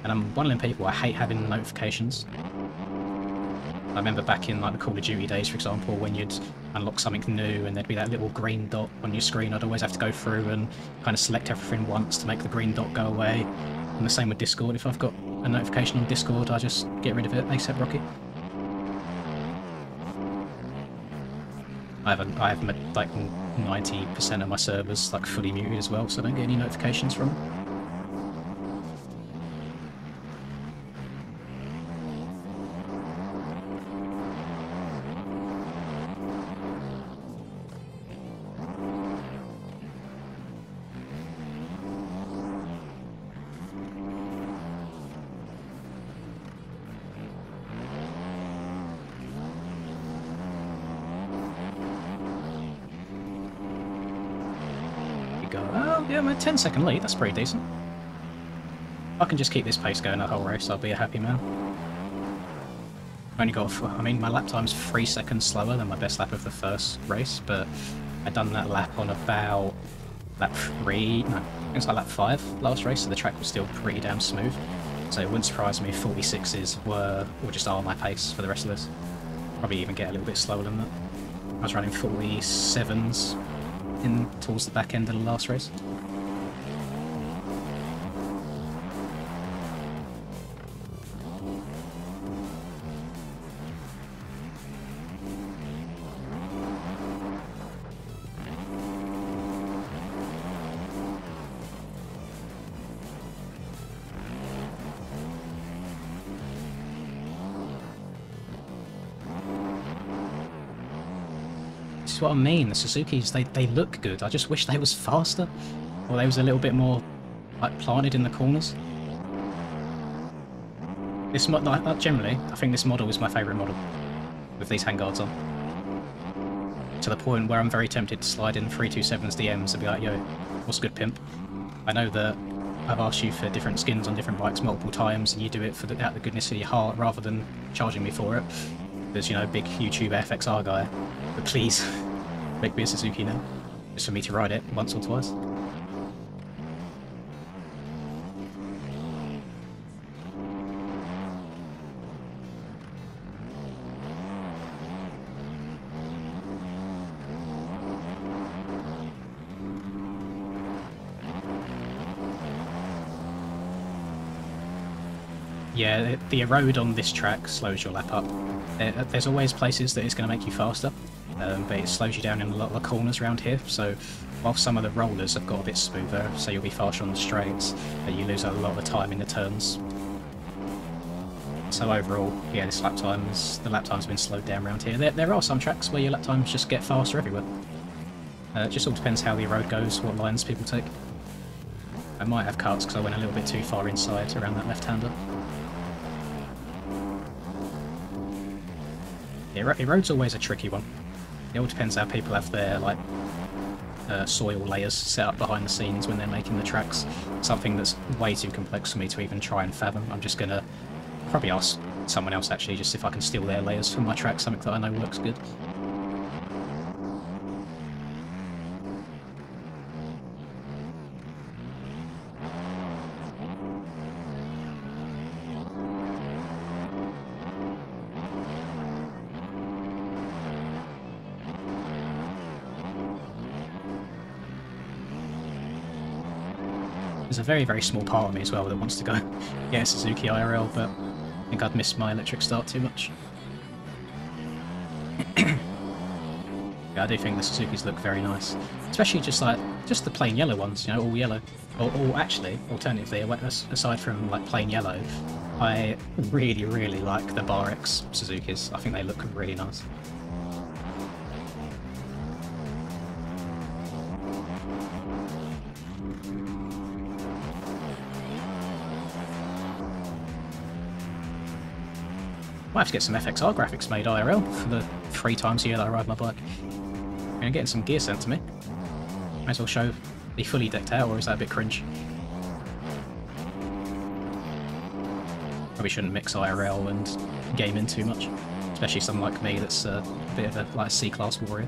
And I'm one of them people, I hate having notifications. I remember back in like the Call of Duty days, for example, when you'd unlock something new and there'd be that little green dot on your screen, I'd always have to go through and kind of select everything once to make the green dot go away. And the same with Discord, if I've got a notification on Discord, I just get rid of it, ASAP Rocky. I have like 90% of my servers like fully muted as well, so I don't get any notifications from them. go. Oh, yeah, I'm a 10-second lead. That's pretty decent. If I can just keep this pace going the whole race, I'll be a happy man. Only got, I mean, my lap time's 3 seconds slower than my best lap of the first race, but I done that lap on about lap 3, no, I think it was like lap 5 last race, so the track was still pretty damn smooth. So it wouldn't surprise me if 46s were just are my pace for the rest of this. Probably even get a little bit slower than that. I was running 47s in towards the back end of the last race. This is what I mean, the Suzukis, they look good. I just wish they was faster, or they was a little bit more like planted in the corners. This generally, I think this model is my favourite model, with these handguards on. To the point where I'm very tempted to slide in 327's DMs and be like, yo, what's good, pimp? I know that I've asked you for different skins on different bikes multiple times, and you do it for out of the goodness of your heart rather than charging me for it. There's, you know, big YouTube FXR guy. But please, make me a Suzuki now. Just for me to ride it once or twice. Yeah, the erode on this track slows your lap up. There's always places that it's going to make you faster, but it slows you down in a lot of the corners around here, so while some of the rollers have got a bit smoother, so you'll be faster on the straights, but you lose a lot of time in the turns. So overall, yeah, the lap time's been slowed down around here. There are some tracks where your lap times just get faster everywhere. It just all depends how the erode goes, what lines people take. I might have cuts because I went a little bit too far inside around that left-hander. Erode's always a tricky one. It all depends how people have their soil layers set up behind the scenes when they're making the tracks. Something that's way too complex for me to even try and fathom. I'm just gonna probably ask someone else actually, just if I can steal their layers from my track, something that I know works good. There's a very, very small part of me as well that wants to go get a Suzuki IRL, but I think I'd missed my electric start too much. Yeah, I do think the Suzukis look very nice. Especially just the plain yellow ones, you know, all yellow. Or actually, alternatively, aside from like plain yellow, I really, really like the Bar X Suzukis. I think they look really nice. Might have to get some FXR graphics made IRL for the 3 times a year that I ride my bike. And getting some gear sent to me. Might as well show the fully decked out, or is that a bit cringe? Probably shouldn't mix IRL and gaming too much. Especially someone like me that's a bit of a C-class warrior.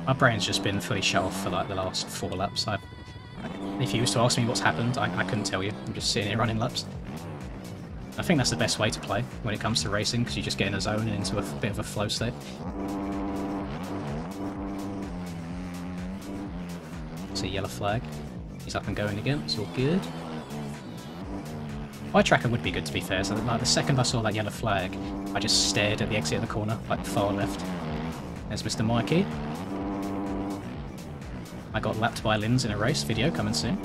My brain's just been fully shut off for like the last 4 laps. If you was to ask me what's happened, I couldn't tell you. I'm just sitting here running laps. I think that's the best way to play when it comes to racing, because you just get in a zone and into a bit of a flow state. See, yellow flag. He's up and going again, it's all good. My tracker would be good, to be fair, so like the second I saw that yellow flag, I just stared at the exit of the corner, like far left. There's Mr. Mikey. I got lapped by Linz in a race, video coming soon.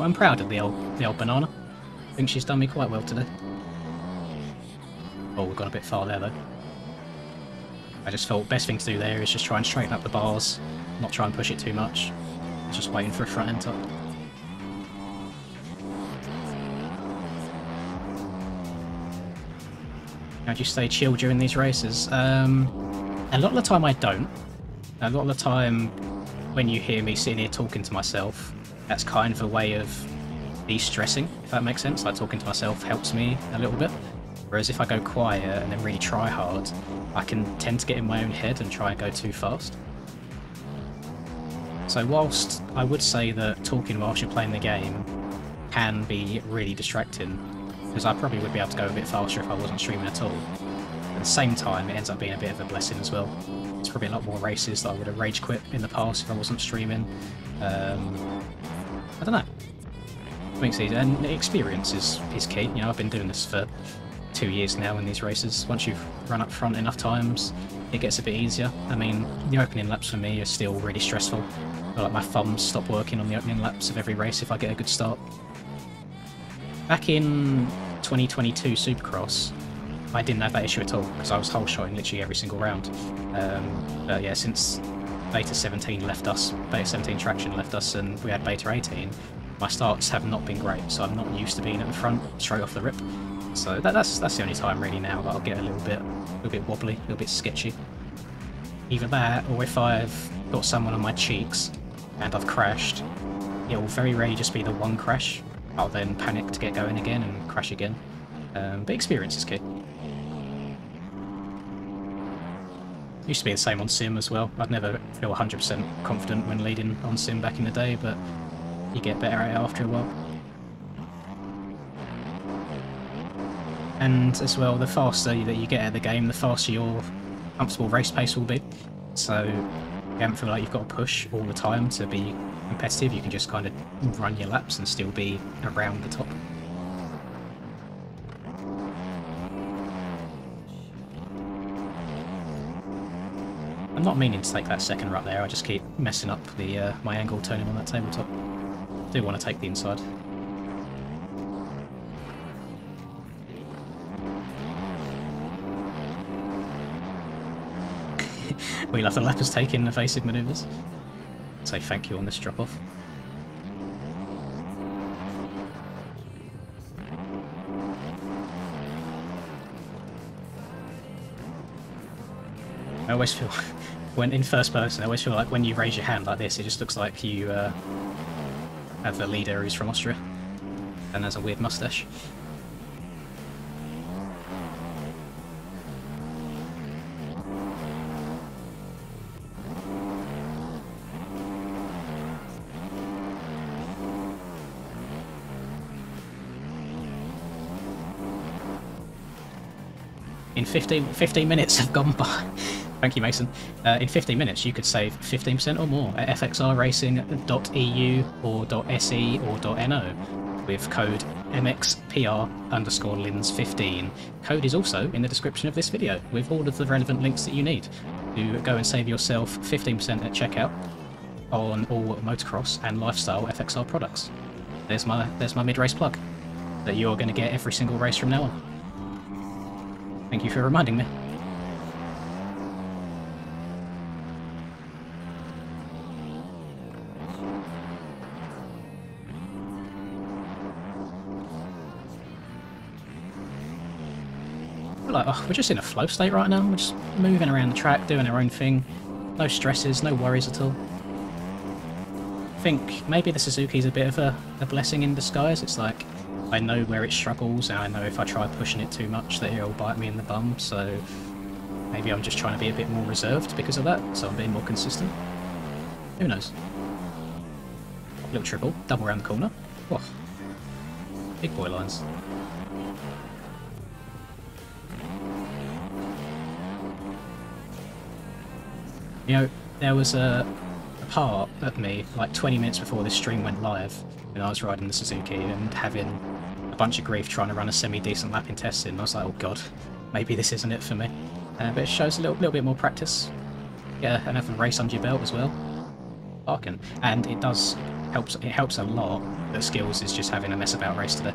I'm proud of the old banana. I think she's done me quite well today. Oh, we've gone a bit far there though. I just felt best thing to do there is just try and straighten up the bars, not try and push it too much. Just waiting for a front end top. How do you stay chill during these races? A lot of the time I don't. A lot of the time when you hear me sitting here talking to myself, that's kind of a way of de-stressing, if that makes sense. Like talking to myself helps me a little bit. Whereas if I go quiet and then really try hard, I can tend to get in my own head and try and go too fast. So whilst I would say that talking whilst you're playing the game can be really distracting, because I probably would be able to go a bit faster if I wasn't streaming at all. At the same time, it ends up being a bit of a blessing as well. There's probably a lot more races that I would have rage quit in the past if I wasn't streaming. I don't know. I think it's easy, and the experience is key. You know, I've been doing this for 2 years now in these races. Once you've run up front enough times, it gets a bit easier. I mean, the opening laps for me are still really stressful. I feel like my thumbs stop working on the opening laps of every race if I get a good start. Back in 2022 Supercross, I didn't have that issue at all because I was hole shotting literally every single round. But yeah, since Beta 17 left us, Beta 17 traction left us, and we had Beta 18, my starts have not been great, so I'm not used to being at the front straight off the rip. So that's the only time really now that I'll get a little bit wobbly, a little bit sketchy. Either that, or if I've got someone on my cheeks and I've crashed, it will very rarely just be the one crash. I'll then panic to get going again and crash again. But experience is key. Used to be the same on sim as well. I'd never feel 100% confident when leading on sim back in the day, but you get better at it after a while. And as well, the faster that you get at the game, the faster your comfortable race pace will be. So you don't feel like you've got to push all the time to be competitive. You can just kind of run your laps and still be around the top. I'm not meaning to take that second rut there, I just keep messing up the my angle turning on that tabletop. I do want to take the inside. We love the lappers taking evasive manoeuvres. Say thank you on this drop off. I always feel, when in first person, I always feel like when you raise your hand like this, it just looks like you have a leader who's from Austria and has a weird mustache. In 15 minutes have gone by. Thank you, Mason. In 15 minutes, you could save 15% or more at fxrracing.eu or .se or .no with code MXPR_lins15. Code is also in the description of this video with all of the relevant links that you need to go and save yourself 15% at checkout on all motocross and lifestyle FXR products. There's my mid-race plug that you're going to get every single race from now on. Thank you for reminding me. Like, oh, we're just in a flow state right now. We're just moving around the track, doing our own thing. No stresses, no worries at all. I think maybe the Suzuki's a bit of a blessing in disguise. It's like, I know where it struggles, and I know if I try pushing it too much that it'll bite me in the bum, so maybe I'm just trying to be a bit more reserved because of that, so I'm being more consistent. Who knows? Little triple, double around the corner. Whoa. Big boy lines. You know, there was a part of me, like 20 minutes before this stream went live, when I was riding the Suzuki and having a bunch of grief trying to run a semi-decent lap in testing. I was like, oh god, maybe this isn't it for me. But it shows a little bit more practice. Yeah, and have a race under your belt as well. Barking. And it does It helps a lot that Skills is just having a mess about race today.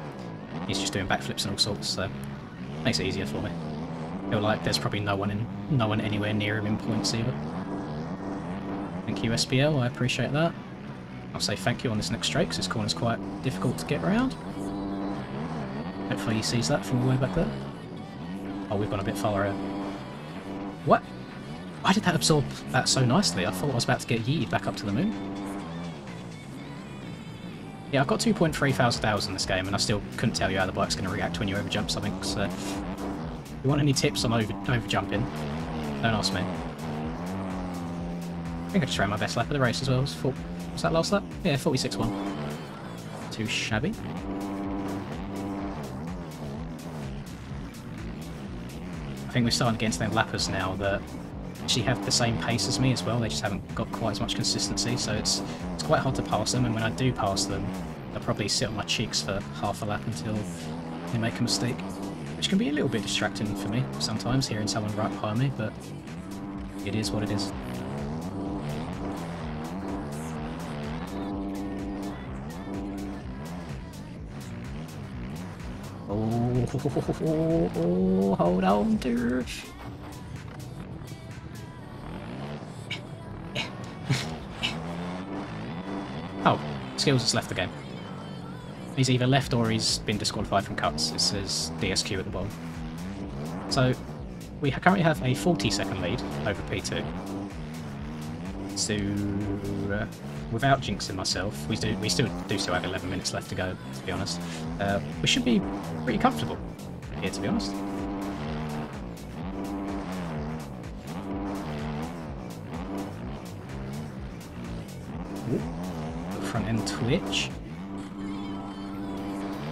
He's just doing backflips and all sorts, so makes it easier for me. I feel like there's probably no one anywhere near him in points either. Thank you, SBL, I appreciate that. I'll say thank you on this next straight because this corner's quite difficult to get around. Hopefully he sees that from all the way back there. Oh, we've gone a bit far out. What? Why did that absorb that so nicely? I thought I was about to get yeeted back up to the moon. Yeah, I've got 2.3 thousand hours in this game, and I still couldn't tell you how the bike's going to react when you overjump something, so... If you want any tips on overjumping, don't ask me. I think I just ran my best lap of the race as well. Was that last lap? Yeah, 46.1. Too shabby. I think we're starting to get into them lappers now that actually have the same pace as me as well. They just haven't got quite as much consistency, so it's quite hard to pass them, and when I do pass them, they'll probably sit on my cheeks for half a lap until they make a mistake. Which can be a little bit distracting for me sometimes, hearing someone right behind me, but it is what it is. Oh, hold on, dude. Oh, Skills has left the game. He's either left or he's been disqualified from cuts. It says DSQ at the bottom. So, we currently have a 40-second lead over P2. So, without jinxing myself, we still have 11 minutes left to go, to be honest. We should be pretty comfortable here, to be honest. Ooh. Front end twitch.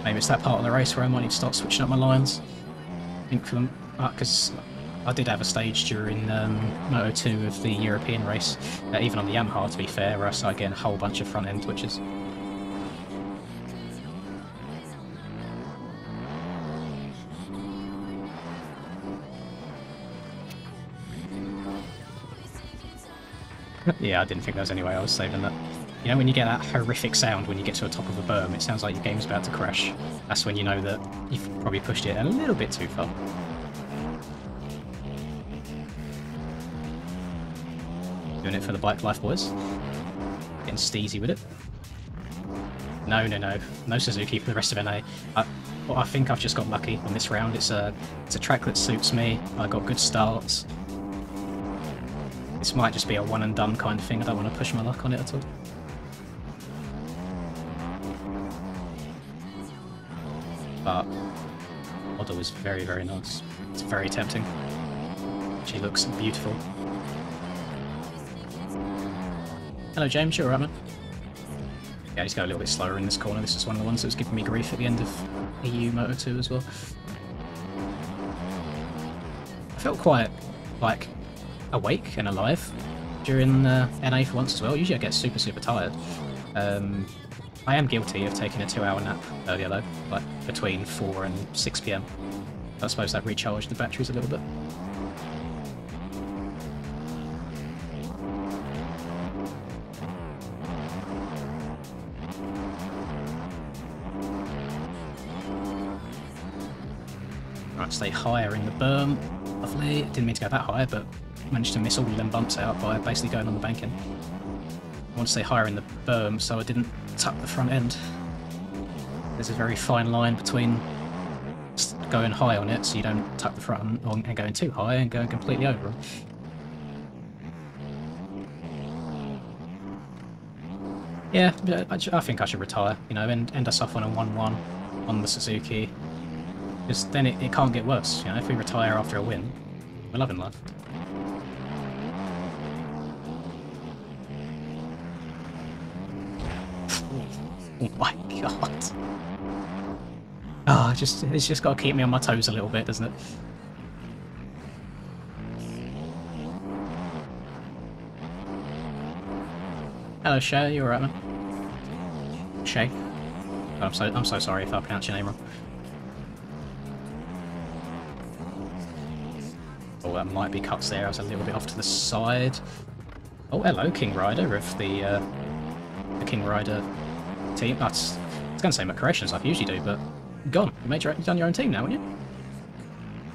Maybe it's that part of the race where I might need to start switching up my lines. I think for them, because I did have a stage during Moto 2 of the European race, even on the Yamaha to be fair, where I started getting a whole bunch of front end twitches. Yeah, I didn't think there was any way I was saving that. You know when you get that horrific sound when you get to the top of a berm, it sounds like your game's about to crash. That's when you know that you've probably pushed it a little bit too far. Doing it for the bike life, boys. Getting steezy with it. No Suzuki for the rest of NA. Well, I think I've just got lucky on this round. It's a track that suits me. I got good starts. This might just be a one and done kind of thing. I don't want to push my luck on it at all. But model is very, very nice. It's very tempting. She looks beautiful. Hello James, you alright man? Yeah, just go a little bit slower in this corner. This is one of the ones that was giving me grief at the end of EU Moto 2 as well. I felt quite, like, awake and alive during NA for once as well. Usually I get super, super tired. I am guilty of taking a 2-hour nap earlier though, like between 4 and 6 PM. I suppose that recharged the batteries a little bit. Right, stay higher in the berm. Lovely. Didn't mean to go that high, but managed to miss all of them bumps out by basically going on the banking. I want to stay higher in the berm so I didn't tuck the front end. There's a very fine line between going high on it so you don't tuck the front and going too high and going completely over. Yeah, I think I should retire, you know, and end us off on a 1-1 on the Suzuki. Because then it can't get worse, you know, if we retire after a win, we're loving life. Oh my god. Oh, it's just got to keep me on my toes a little bit, doesn't it? Hello, Shay. You alright, man? Shay. Oh, I'm so sorry if I pronounce your name wrong. Oh, that might be cuts there. I was a little bit off to the side. Oh, hello, King Rider of the the King Rider team. I was going to say McCreations like I usually do, but gone. You've done your own team now, haven't you?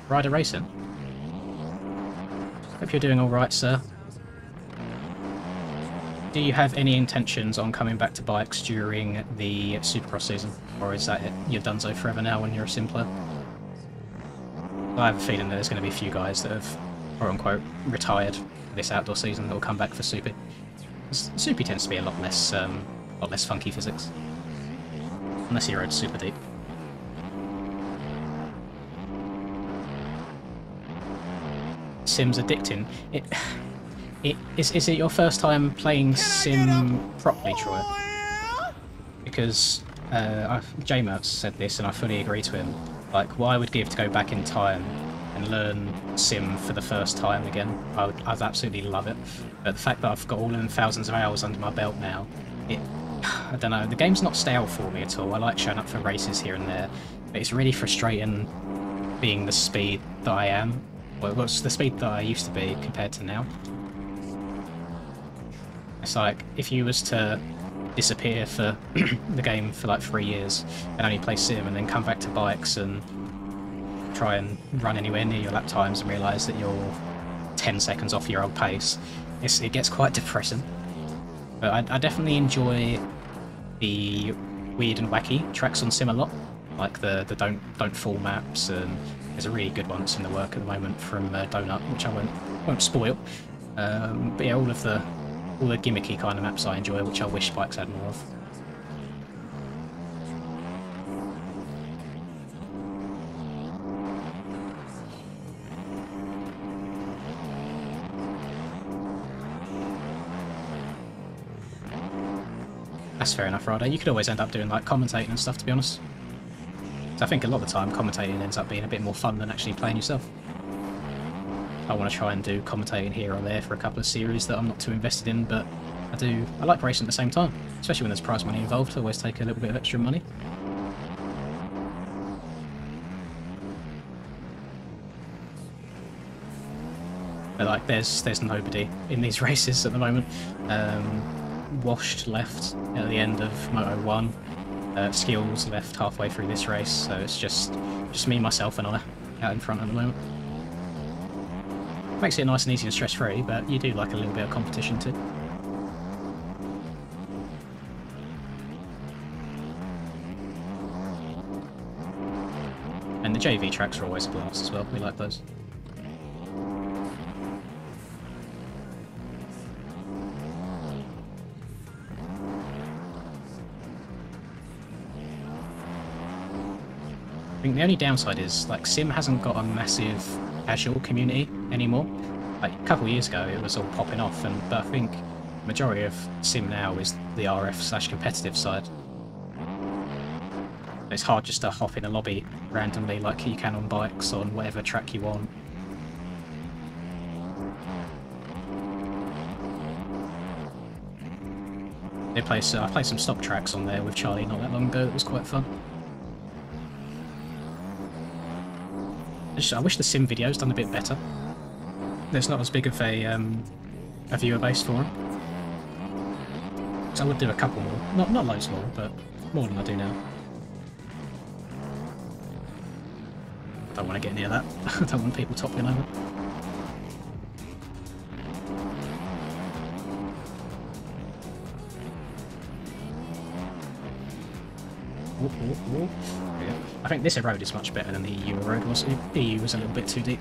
Rider Racing. Hope you're doing all right, sir. Do you have any intentions on coming back to bikes during the Supercross season, or is that it? You're done so forever now when you're a sim player? I have a feeling that there's going to be a few guys that have, quote-unquote, retired this outdoor season that will come back for Soupy. Soupy tends to be a lot less funky physics, unless you rode super deep. Sim's addicting. Is it your first time playing Sim properly, Troy? Because J-Mertz said this, and I fully agree to him. Like, what I would give to go back in time and learn Sim for the first time again, I'd absolutely love it. But the fact that I've got all of them thousands of hours under my belt now, I don't know, the game's not stale for me at all. I like showing up for races here and there, but it's really frustrating being the speed that I am. Well, what's the speed that I used to be compared to now? It's like, if you was to disappear for the game for like 3 years and only play Sim and then come back to bikes and try and run anywhere near your lap times and realise that you're 10 seconds off your old pace, it gets quite depressing. But I definitely enjoy the weird and wacky tracks on Sim a lot, like the don't fall maps, and there's a really good one that's in the work at the moment from Donut, which I won't spoil. But yeah, all the gimmicky kind of maps I enjoy, which I wish bikes had more of. That's fair enough, Ryder. You could always end up doing like commentating and stuff, to be honest. So I think a lot of the time commentating ends up being a bit more fun than actually playing yourself. I want to try and do commentating here or there for a couple of series that I'm not too invested in, but I like racing at the same time, especially when there's prize money involved. I always take a little bit of extra money. But like, there's nobody in these races at the moment. Washed left at the end of Moto 1. Skills left halfway through this race, so it's just me, myself, and I out in front at the moment. Makes it nice and easy and stress-free, but you do like a little bit of competition too. And the JV tracks are always a blast as well. We like those. I think the only downside is, like, Sim hasn't got a massive casual community anymore. Like, a couple of years ago it was all popping off, but I think the majority of Sim now is the RF/competitive side. It's hard just to hop in a lobby randomly like you can on bikes on whatever track you want. I played some stock tracks on there with Charlie not that long ago. It was quite fun. I wish the Sim video's done a bit better. There's not as big of a viewer base for them. So I would do a couple more. Not loads more, but more than I do now. Don't want to get near that. I don't want people toppling over. Yeah. I think this road is much better than the EU road was. The EU was a little bit too deep.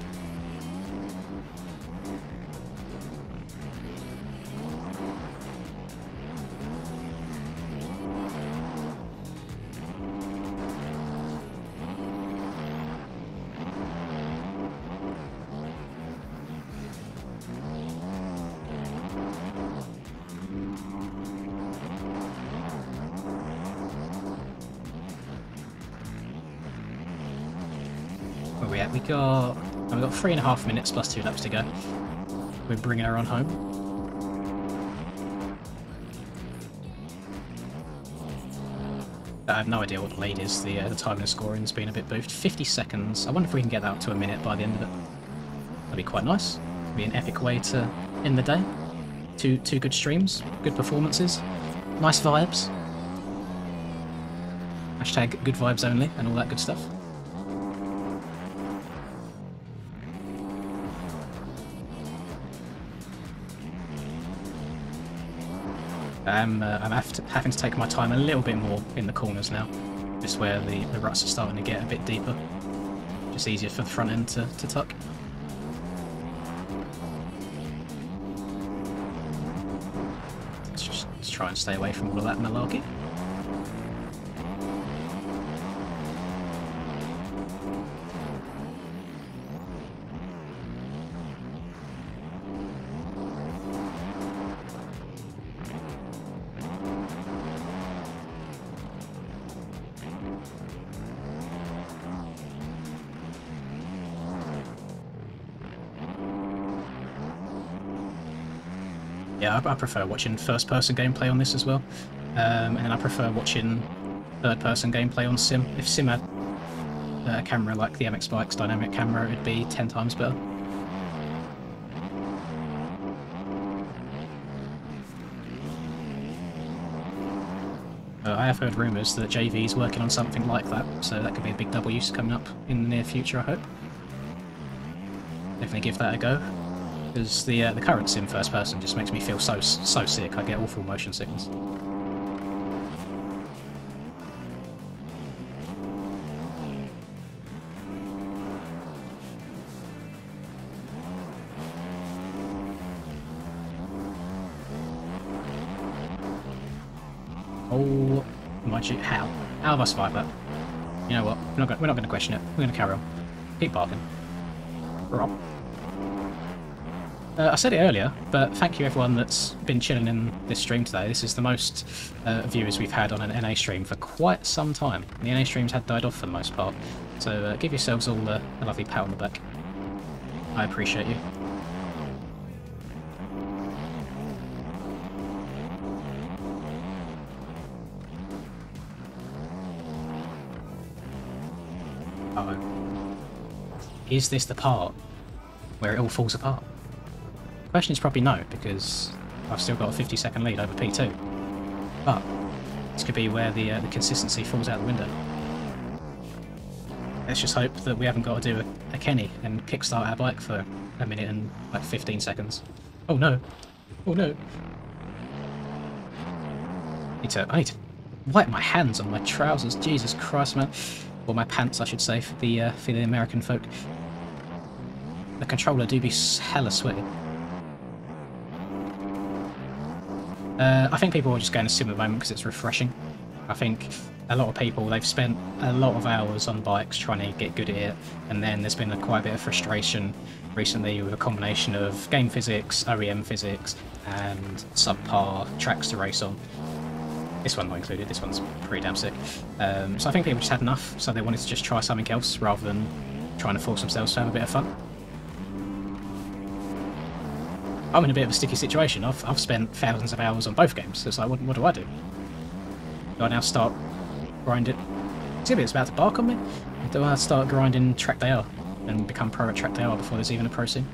We've got 3.5 minutes plus 2 laps to go. We're bringing her on home. I have no idea what the lead is. The time and scoring's been a bit boofed. 50 seconds. I wonder if we can get that up to a minute by the end of it. That'd be quite nice. It'd be an epic way to end the day. Two good streams, good performances. Nice vibes. Hashtag good vibes only and all that good stuff. I'm having to take my time a little bit more in the corners now. Just where the ruts are starting to get a bit deeper. Just easier for the front end to tuck. Let's just try and stay away from all of that malarkey. Yeah, I prefer watching first-person gameplay on this as well, and then I prefer watching third-person gameplay on Sim. If Sim had a camera like the MX Bike's dynamic camera, it'd be 10 times better. I have heard rumours that JV is working on something like that, so that could be a big W coming up in the near future, I hope. Definitely give that a go. Because the current Sim first person just makes me feel so sick. I get awful motion sickness. Oh my gee, how have I survived that? You know what? We're not going to question it. We're going to carry on. Keep barking. Rob. I said it earlier, but thank you everyone that's been chilling in this stream today. This is the most viewers we've had on an NA stream for quite some time. The NA streams had died off for the most part, so give yourselves all a lovely pat on the back. I appreciate you. Uh-oh. Is this the part where it all falls apart? The question is probably no, because I've still got a 50-second lead over P2. But this could be where the consistency falls out the window. Let's just hope that we haven't got to do a Kenny and kickstart our bike for a minute and like 15 seconds. Oh no! Oh no! I need to wipe my hands on my trousers. Jesus Christ, man! Or my pants, I should say, for the American folk. The controller do be hella sweaty. I think people are just going to Sim at the moment because it's refreshing. I think a lot of people, they've spent a lot of hours on bikes trying to get good at it, and then there's been quite a bit of frustration recently with a combination of game physics, OEM physics, and subpar tracks to race on. This one not included, this one's pretty damn sick. So I think people just had enough, so they wanted to just try something else rather than trying to force themselves to have a bit of fun. I'm in a bit of a sticky situation. I've spent thousands of hours on both games, so it's like, what do I do? Do I now start grinding? Exhibit's about to bark on me. Do I start grinding Track Day R and become pro at Track Day R before there's even a pro scene?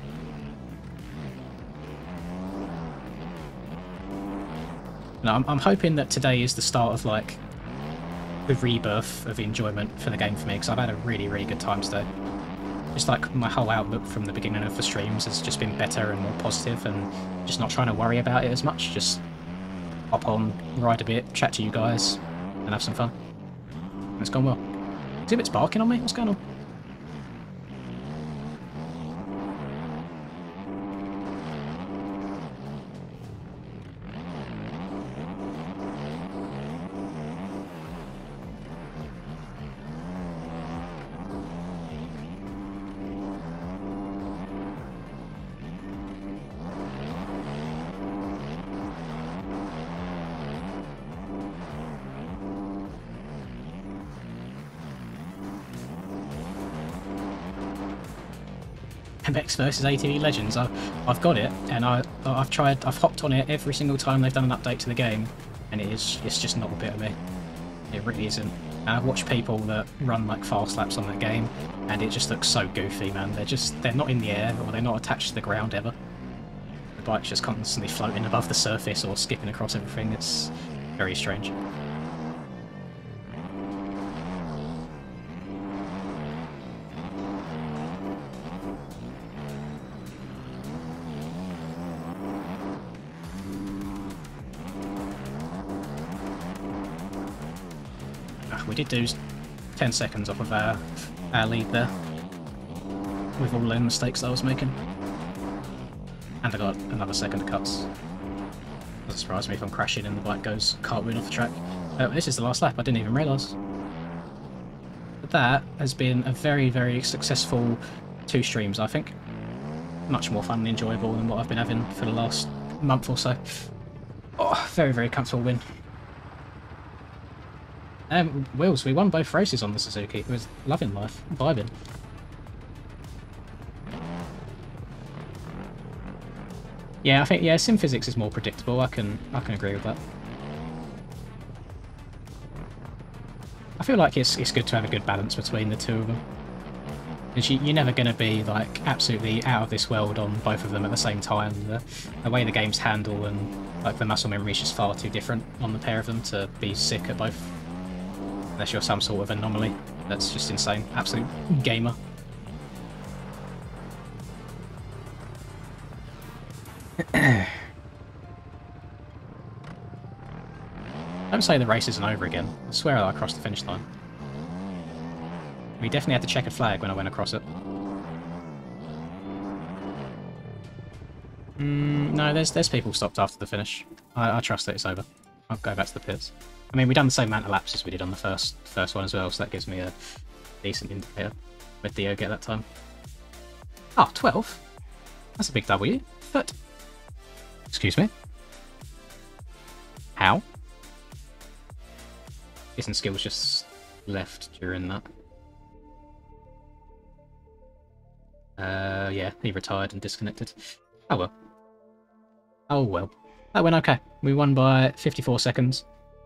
No, I'm hoping that today is the start of like the rebirth of enjoyment for the game for me, because I've had a really, really good time today. Just like my whole outlook from the beginning of the streams has just been better and more positive, and just not trying to worry about it as much. Just hop on, ride a bit, chat to you guys, and have some fun. And it's gone well. Exhibit's barking on me? What's going on? MX versus ATV Legends. I've got it, and I've hopped on it every single time they've done an update to the game, and it's just not a bit of me. It really isn't. And I've watched people that run like fast laps on that game, and it just looks so goofy, man. They're not in the air, or they're not attached to the ground ever. The bike's just constantly floating above the surface or skipping across everything. It's Very strange. We did lose 10 seconds off of our lead there, with all the mistakes that I was making. And I got another second of cuts. Doesn't surprise me if I'm crashing and the bike goes cartwheeling off the track. This is the last lap, I didn't even realise. But that has been a very, very successful 2 streams, I think. Much more fun and enjoyable than what I've been having for the last month or so. Oh, very, very comfortable win. Wills, we won both races on the Suzuki. It was loving life, vibing. Yeah, I think sim physics is more predictable. I can agree with that. I feel like it's good to have a good balance between the two of them. Because you're never going to be like absolutely out of this world on both of them at the same time. The way the game's handle and like the muscle memory is just far too different on the pair of them to be sick at both. Unless you're some sort of anomaly. That's just insane. Absolute gamer. Don't say the race isn't over again. I swear I crossed the finish line. We definitely had the checkered flag when I went across it. No, there's people stopped after the finish. I trust that it's over. I'll go back to the pits. I mean, we done the same amount of laps as we did on the first one as well, so that gives me a decent indicator. Where'd Theo get that time? Oh, 12? That's a big W. But... Excuse me? How? Isn't skills just left during that? Yeah, he retired and disconnected. Oh well. Oh well. That went okay. We won by 54 seconds.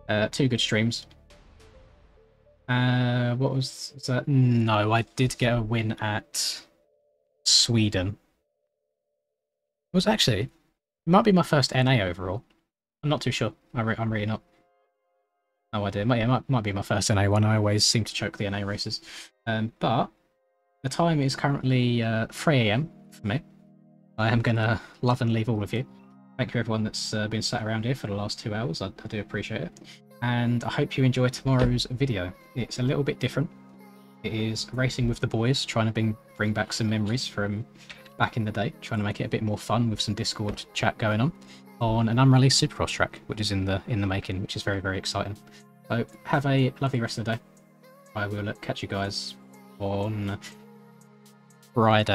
2 good streams. What was that? No, I did get a win at Sweden. It was actually... It might be my first NA overall. I'm not too sure. I'm really not. No idea. Might be my first NA one. I always seem to choke the NA races. But the time is currently 3 AM for me. I am going to love and leave all of you. Thank you everyone that's been sat around here for the last 2 hours. I do appreciate it. And I hope you enjoy tomorrow's video. It's a little bit different. It is racing with the boys, trying to bring back some memories from back in the day, trying to make it a bit more fun with some Discord chat going on an unreleased Supercross track, which is in the making, which is very, very exciting. So have a lovely rest of the day. I will catch you guys on Friday.